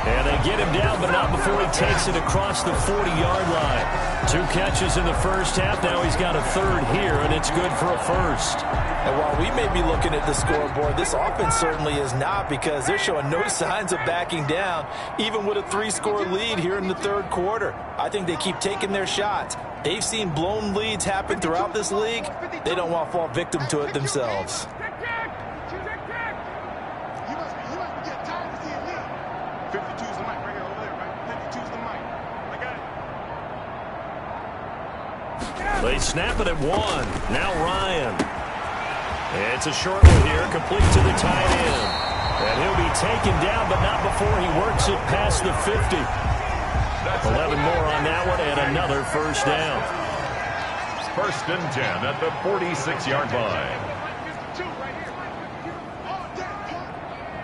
Speaker 4: And they get him down, but not before he takes it across the 40-yard line. 2 catches in the first half. Now he's got a third here, and it's good for a first.
Speaker 3: And while we may be looking at the scoreboard, this offense certainly is not, because they're showing no signs of backing down, even with a 3-score lead here in the third quarter. I think they keep taking their shots. They've seen blown leads happen throughout this league. They don't want to fall victim to it themselves.
Speaker 4: They snap it at 1. Now Ryan. It's a short one here, complete to the tight end. And he'll be taken down, but not before he works it past the 50. 11 more on that one, and another first down.
Speaker 1: First and 10 at the 46-yard line.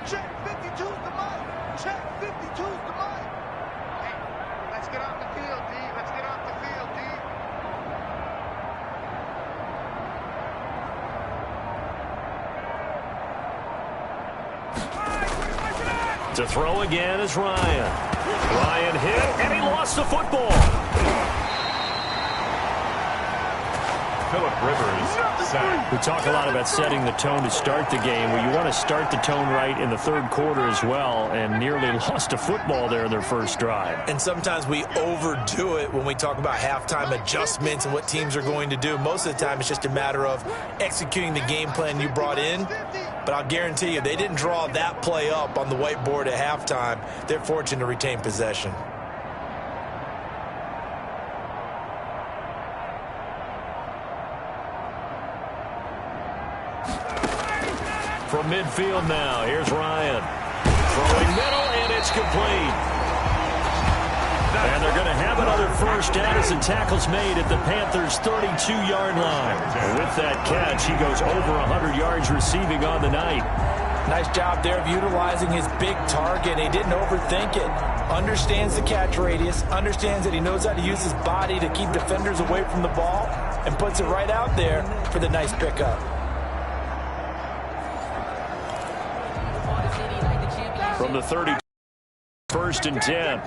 Speaker 5: Check 52's the mic. Check 52's the mic. Hey, let's get off the field, D. Let's get off the field, D.
Speaker 4: To throw again is Ryan. Ryan hit, and he lost the football.
Speaker 1: Phillip Rivers sacked.
Speaker 4: We talk a lot about setting the tone to start the game. Well, you want to start the tone right in the third quarter as well, and nearly lost a football there in their first drive.
Speaker 3: And sometimes we overdo it when we talk about halftime adjustments and what teams are going to do. Most of the time, it's just a matter of executing the game plan you brought in. But I'll guarantee you, they didn't draw that play up on the whiteboard at halftime. They're fortunate to retain possession.
Speaker 4: From midfield now, here's Ryan. Throwing middle, and it's complete. And they're going to have another first down as the tackle's made at the Panthers' 32-yard line. And with that catch, he goes over 100 yards receiving on the night.
Speaker 3: Nice job there of utilizing his big target. He didn't overthink it. Understands the catch radius, understands that he knows how to use his body to keep defenders away from the ball, and puts it right out there for the nice pickup.
Speaker 4: From the 30, first and 10.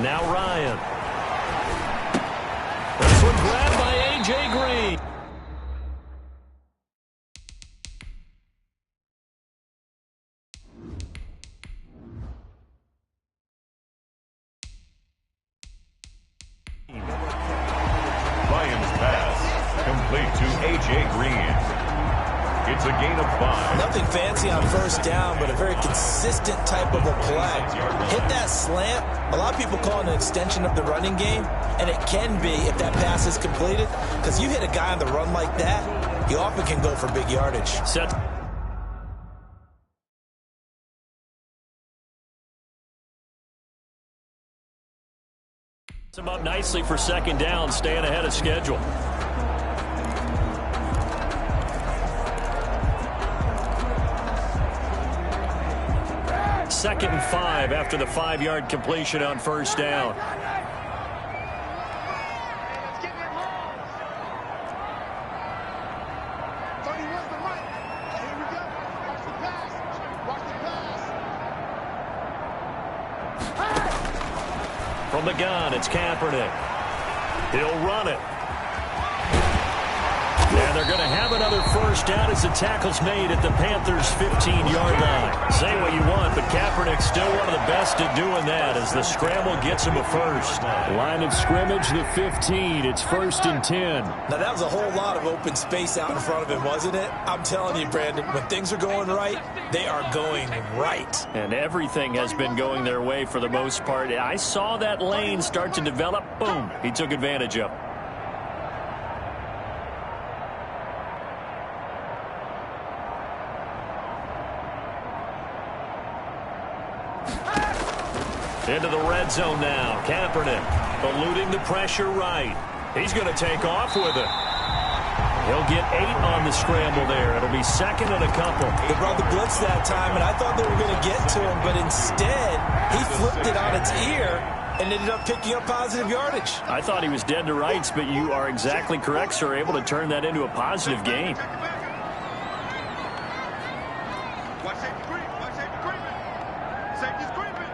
Speaker 4: Now Ryan. This one grabbed by A.J. Green.
Speaker 1: Lions pass complete to A.J. Green. It's a gain of 5.
Speaker 3: Nothing fancy on first down, but a very consistent type of a play. Hit that slant. A lot of people call it an extension of the running game, and it can be if that pass is completed, because you hit a guy on the run like that, he often can go for big yardage.
Speaker 4: Set. Him up nicely for second down, staying ahead of schedule. Second and 5 after the 5-yard completion on first down. From the gun, it's Kaepernick. He'll run it.
Speaker 2: And they're going to have another first down as the tackle's made at the Panthers' 15-yard line. Say what you want, but Kaepernick's still one of the best at doing that as the scramble gets him a first.
Speaker 4: Line of scrimmage, the 15. It's 1st and 10.
Speaker 3: Now, that was a whole lot of open space out in front of him, wasn't it? I'm telling you, Brandon, when things are going right, they are going right.
Speaker 2: And everything has been going their way for the most part. I saw that lane start to develop. Boom. He took advantage of it. Into the red zone now. Kaepernick eluding the pressure right. He's going to take off with it. He'll get 8 on the scramble there. It'll be 2nd and a couple.
Speaker 3: They brought the blitz that time, and I thought they were going to get to him, but instead, he flipped it on its ear and ended up picking up positive yardage.
Speaker 2: I thought he was dead to rights, but you are exactly correct, sir. Able to turn that into a positive gain.
Speaker 5: Watch safety creep. Watch safety creeping. Safety's creeping.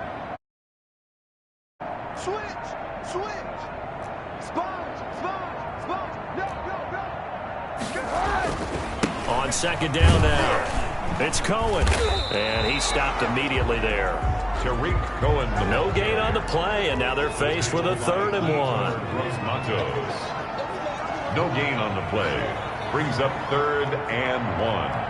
Speaker 5: Switch. Switch. Sponge. Sponge. Sponge. No, no, no.
Speaker 2: On 2nd down now, it's Cohen. And he stopped immediately there.
Speaker 1: Tariq Cohen.
Speaker 2: No gain on the play, and now they're faced with a 3rd and 1.
Speaker 1: Matos. No gain on the play. Brings up 3rd and 1.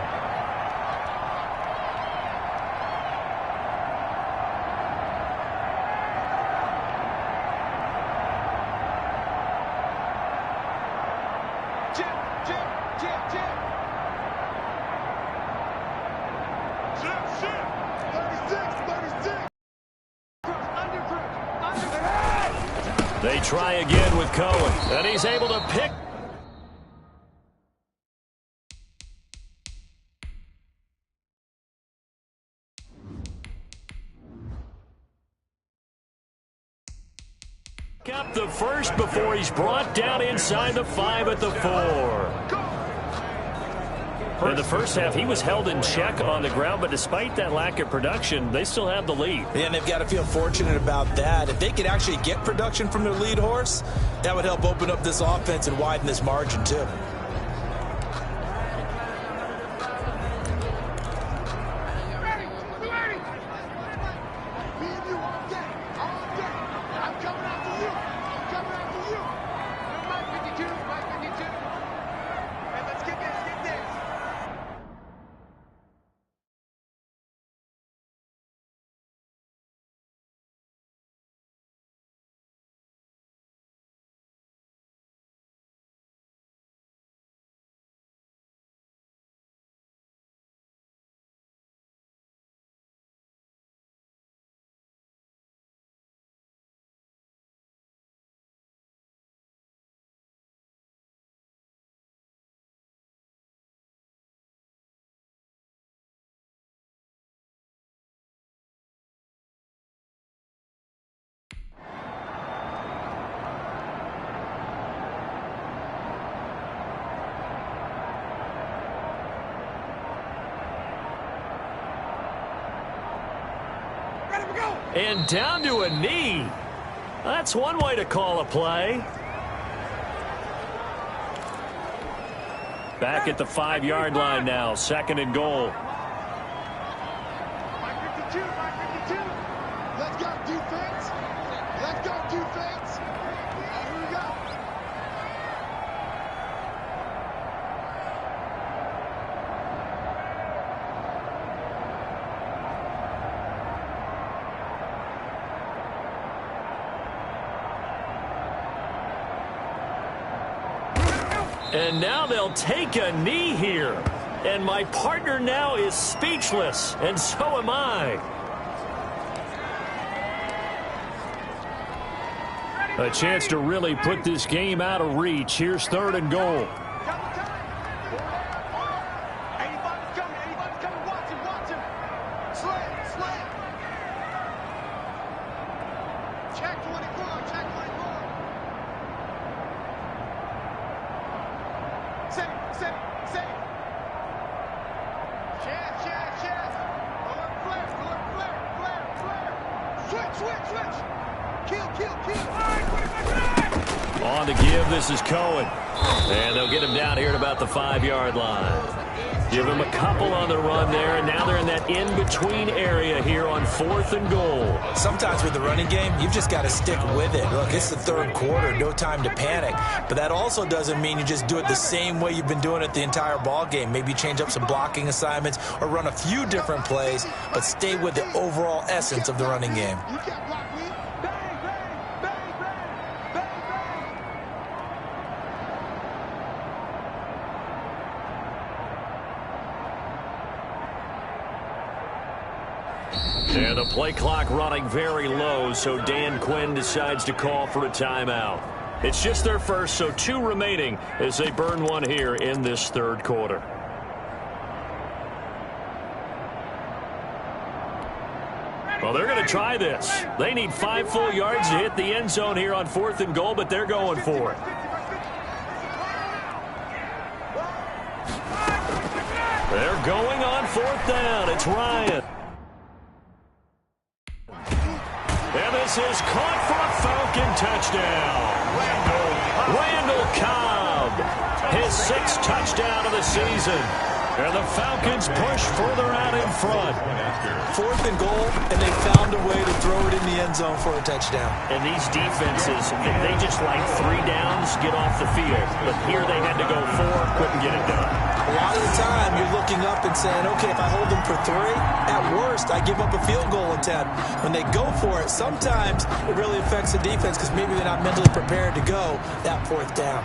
Speaker 2: They try again with Cohen, and he's able to pick. Up the first before he's brought down inside the 5 at the 4. In the first half, he was held in check on the ground, but despite that lack of production, they still have the lead.
Speaker 3: Yeah, and they've got to feel fortunate about that. If they could actually get production from their lead horse, that would help open up this offense and widen this margin, too.
Speaker 2: And down to a knee. That's one way to call a play. Back at the 5-yard line now, 2nd and goal.
Speaker 5: 52. Let's go, defense. Let's go, defense. Here we go.
Speaker 2: And now they'll take a knee here. And my partner now is speechless, and so am I. A chance to really put this game out of reach. Here's 3rd and goal.
Speaker 5: 85's coming. Watch him. Slam. Check 24. Safe. Chest. Alert, flare. Switch. Kill. All right, 25 minutes.
Speaker 2: On the give, this is Cohen. And they'll get him down here at about the 5-yard line. Give him a couple on the run there, and now they're in that in-between area here on 4th and goal.
Speaker 3: Sometimes with the running game, you've just got to stick with it. Look, it's the 3rd quarter, no time to panic. But that also doesn't mean you just do it the same way you've been doing it the entire ball game. Maybe change up some blocking assignments or run a few different plays, but stay with the overall essence of the running game.
Speaker 2: And the play clock running very low, so Dan Quinn decides to call for a timeout. It's just their first, so 2 remaining as they burn one here in this 3rd quarter. Well, they're going to try this. They need 5 full yards to hit the end zone here on 4th and goal, but they're going for it. They're going on 4th down. It's Ryan. And this is caught for a Falcon touchdown. Randall Cobb, his 6th touchdown of the season. And the Falcons push further out in front.
Speaker 3: 4th and goal, and they found a way to throw it in the end zone for a touchdown.
Speaker 2: And these defenses, they just like 3 downs, get off the field. But here they had to go 4, couldn't get it done.
Speaker 3: A lot of the time, you're looking up and saying, okay, if I hold them for 3, at worst, I give up a field goal attempt. When they go for it, sometimes it really affects the defense because maybe they're not mentally prepared to go that 4th down.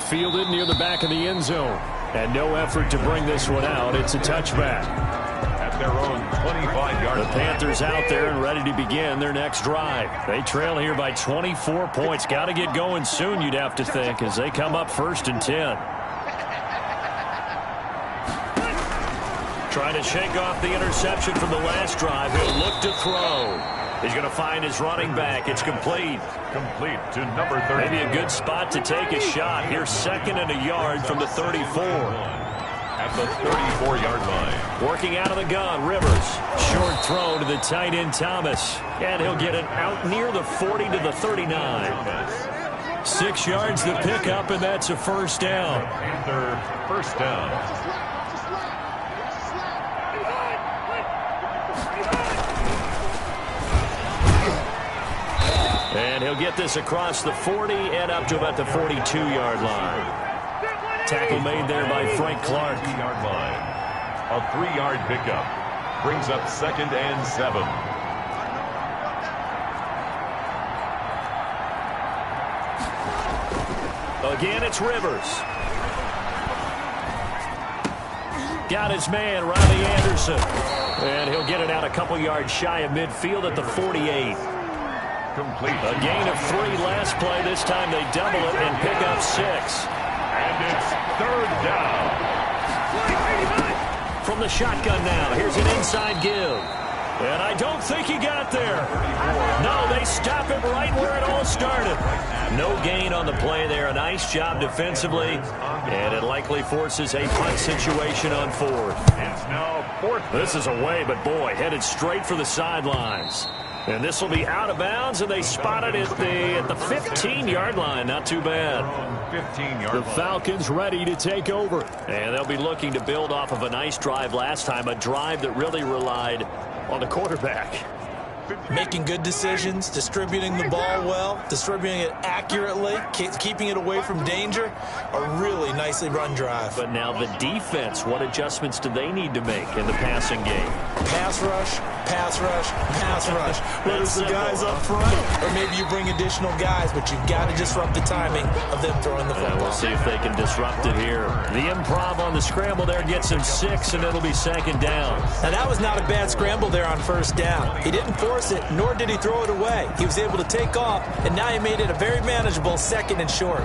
Speaker 2: Fielded near the back of the end zone. And no effort to bring this one out. It's a touchback.
Speaker 1: At their own 25-yard line.
Speaker 2: The Panthers out there and ready to begin their next drive. They trail here by 24 points. Got to get going soon, you'd have to think, as they come up 1st and 10. Trying to shake off the interception from the last drive. He'll look to throw. He's going to find his running back. It's complete.
Speaker 1: Complete to number 30.
Speaker 2: Maybe a good spot to take a shot. Here's 2nd and a yard from the 34.
Speaker 1: At the 34-yard line.
Speaker 2: Working out of the gun, Rivers. Short throw to the tight end, Thomas. And he'll get it out near the 40 to the 39. 6 yards to pick up, and that's a 1st down.
Speaker 1: Panther 1st down.
Speaker 2: And he'll get this across the 40 and up to about the 42-yard line. Tackle made there by Frank Clark.
Speaker 1: 3-yard line. A 3-yard pickup. Brings up 2nd and 7.
Speaker 2: Again, it's Rivers. Got his man, Riley Anderson. And he'll get it out a couple yards shy of midfield at the 48.
Speaker 1: Complete.
Speaker 2: A gain of 3 last play. This time they double it and pick up 6.
Speaker 1: And it's 3rd down.
Speaker 2: From the shotgun now, here's an inside give. And I don't think he got there. No, they stop it right where it all started. No gain on the play there. A nice job defensively. And it likely forces a punt situation on 4th.
Speaker 1: It's now 4th.
Speaker 2: This is away, but boy, headed straight for the sidelines. And this will be out of bounds, and they spot it at the 15-yard line. Not too bad.
Speaker 1: 15-yard
Speaker 2: The Falcons ready to take over. And they'll be looking to build off of a nice drive last time, a drive that really relied on the quarterback.
Speaker 3: Making good decisions, distributing the ball well, distributing it accurately, keeping it away from danger. A really nicely run drive.
Speaker 2: But now the defense, what adjustments do they need to make in the passing game?
Speaker 3: Pass rush, pass rush, pass rush. Whether it's the guys up front, or maybe you bring additional guys, but you've got to disrupt the timing of them throwing the football.
Speaker 2: We'll see if they can disrupt it here. The improv on the scramble there gets him 6, and it'll be 2nd down.
Speaker 3: Now, that was not a bad scramble there on 1st down. He didn't force it, nor did he throw it away. He was able to take off, and now he made it a very manageable 2nd and short.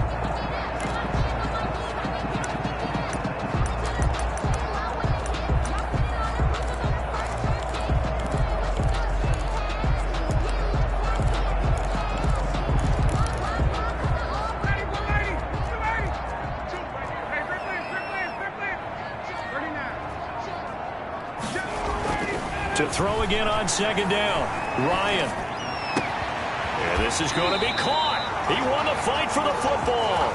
Speaker 3: To throw again on 2nd down. Ryan. And
Speaker 2: And this is going to be caught. He won the fight for the football.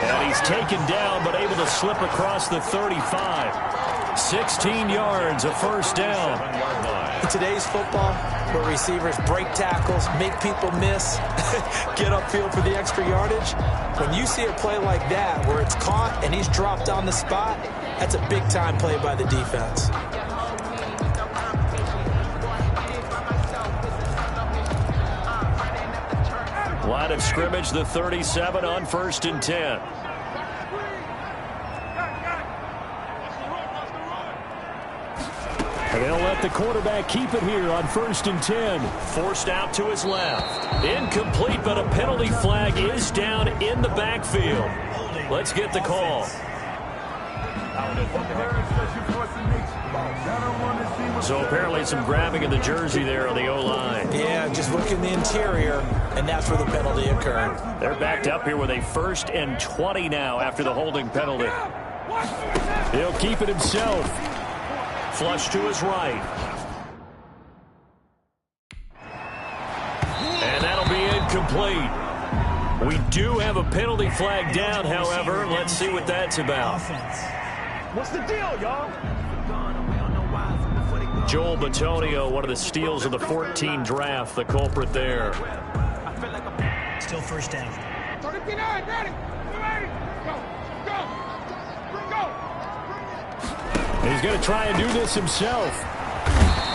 Speaker 2: And he's taken down, but able to slip across the 35. 16 yards, a first down.
Speaker 3: In today's football, where receivers break tackles, make people miss, get upfield for the extra yardage, when you see a play like that where it's caught and he's dropped on the spot, that's a big-time play by the defense.
Speaker 2: Line of scrimmage, the 37 on 1st and 10.
Speaker 4: And they'll let the quarterback keep it here on 1st and 10.
Speaker 2: Forced out to his left. Incomplete, but a penalty flag is down in the backfield. Let's get the call. So apparently some grabbing of the jersey there on the O-line.
Speaker 3: Yeah, just look in the interior, and that's where the penalty occurred.
Speaker 2: They're backed up here with a 1st and 20 now after the holding penalty.
Speaker 4: He'll keep it himself.
Speaker 2: Flush to his right. And that'll be incomplete. We do have a penalty flag down, however. Let's see what that's about.
Speaker 7: What's the deal, y'all?
Speaker 2: Joel Bitonio, one of the steals of the 14 draft, the culprit there.
Speaker 7: Still first down.
Speaker 5: 39, ready. Go.
Speaker 4: He's going to try and do this himself.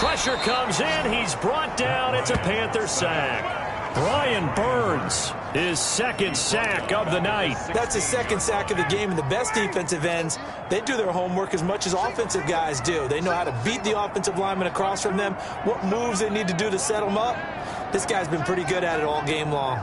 Speaker 2: Pressure comes in. He's brought down. It's a Panther sack. Brian Burns, his 2nd sack of the night.
Speaker 3: That's his 2nd sack of the game, and the best defensive ends, they do their homework as much as offensive guys do. They know how to beat the offensive lineman across from them, what moves they need to do to set them up. This guy's been pretty good at it all game long.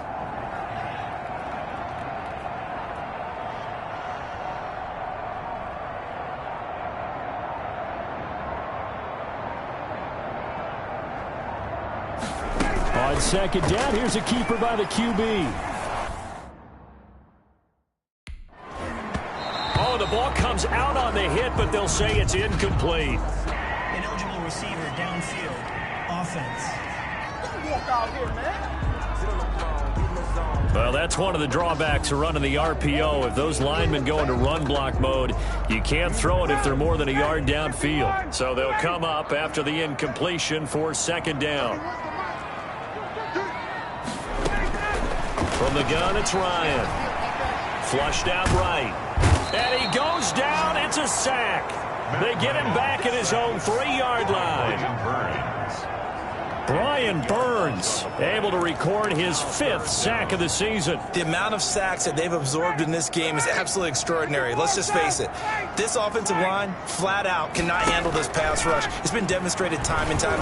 Speaker 4: On 2nd down, here's a keeper by the QB.
Speaker 2: Oh, the ball comes out on the hit, but they'll say it's incomplete.
Speaker 7: Ineligible receiver downfield. Offense.
Speaker 5: Don't walk out here, man.
Speaker 2: Well, that's one of the drawbacks of running the RPO. If those linemen go into run block mode, you can't throw it if they're more than a yard downfield. So they'll come up after the incompletion for 2nd down. From the gun, it's Ryan. Flushed out right. And he goes down. It's a sack. They get him back at his own 3-yard line. Brian Burns able to record his 5th sack of the season.
Speaker 3: The amount of sacks that they've absorbed in this game is absolutely extraordinary. Let's just face it. This offensive line, flat out, cannot handle this pass rush. It's been demonstrated time and time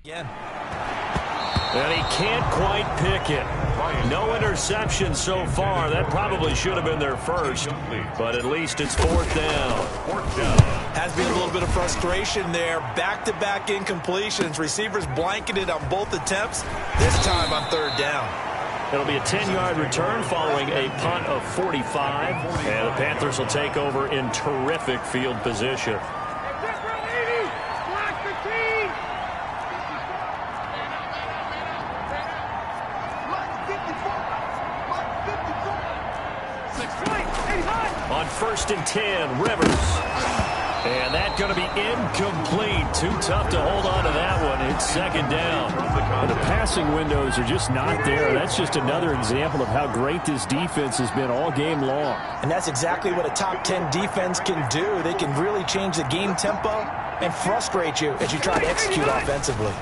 Speaker 3: again.
Speaker 2: And he can't quite pick it. No interception so far. That probably should have been their first, but at least it's 4th down.
Speaker 3: Has been a little bit of frustration there. Back-to-back incompletions. Receivers blanketed on both attempts, this time on 3rd down.
Speaker 2: It'll be a 10-yard return following a punt of 45, and the Panthers will take over in terrific field position. On 1st and 10, Rivers. And that's going to be incomplete. Too tough to hold on to that one. It's 2nd down.
Speaker 4: And the passing windows are just not there. That's just another example of how great this defense has been all game long.
Speaker 3: And that's exactly what a top 10 defense can do. They can really change the game tempo and frustrate you as you try to execute offensively.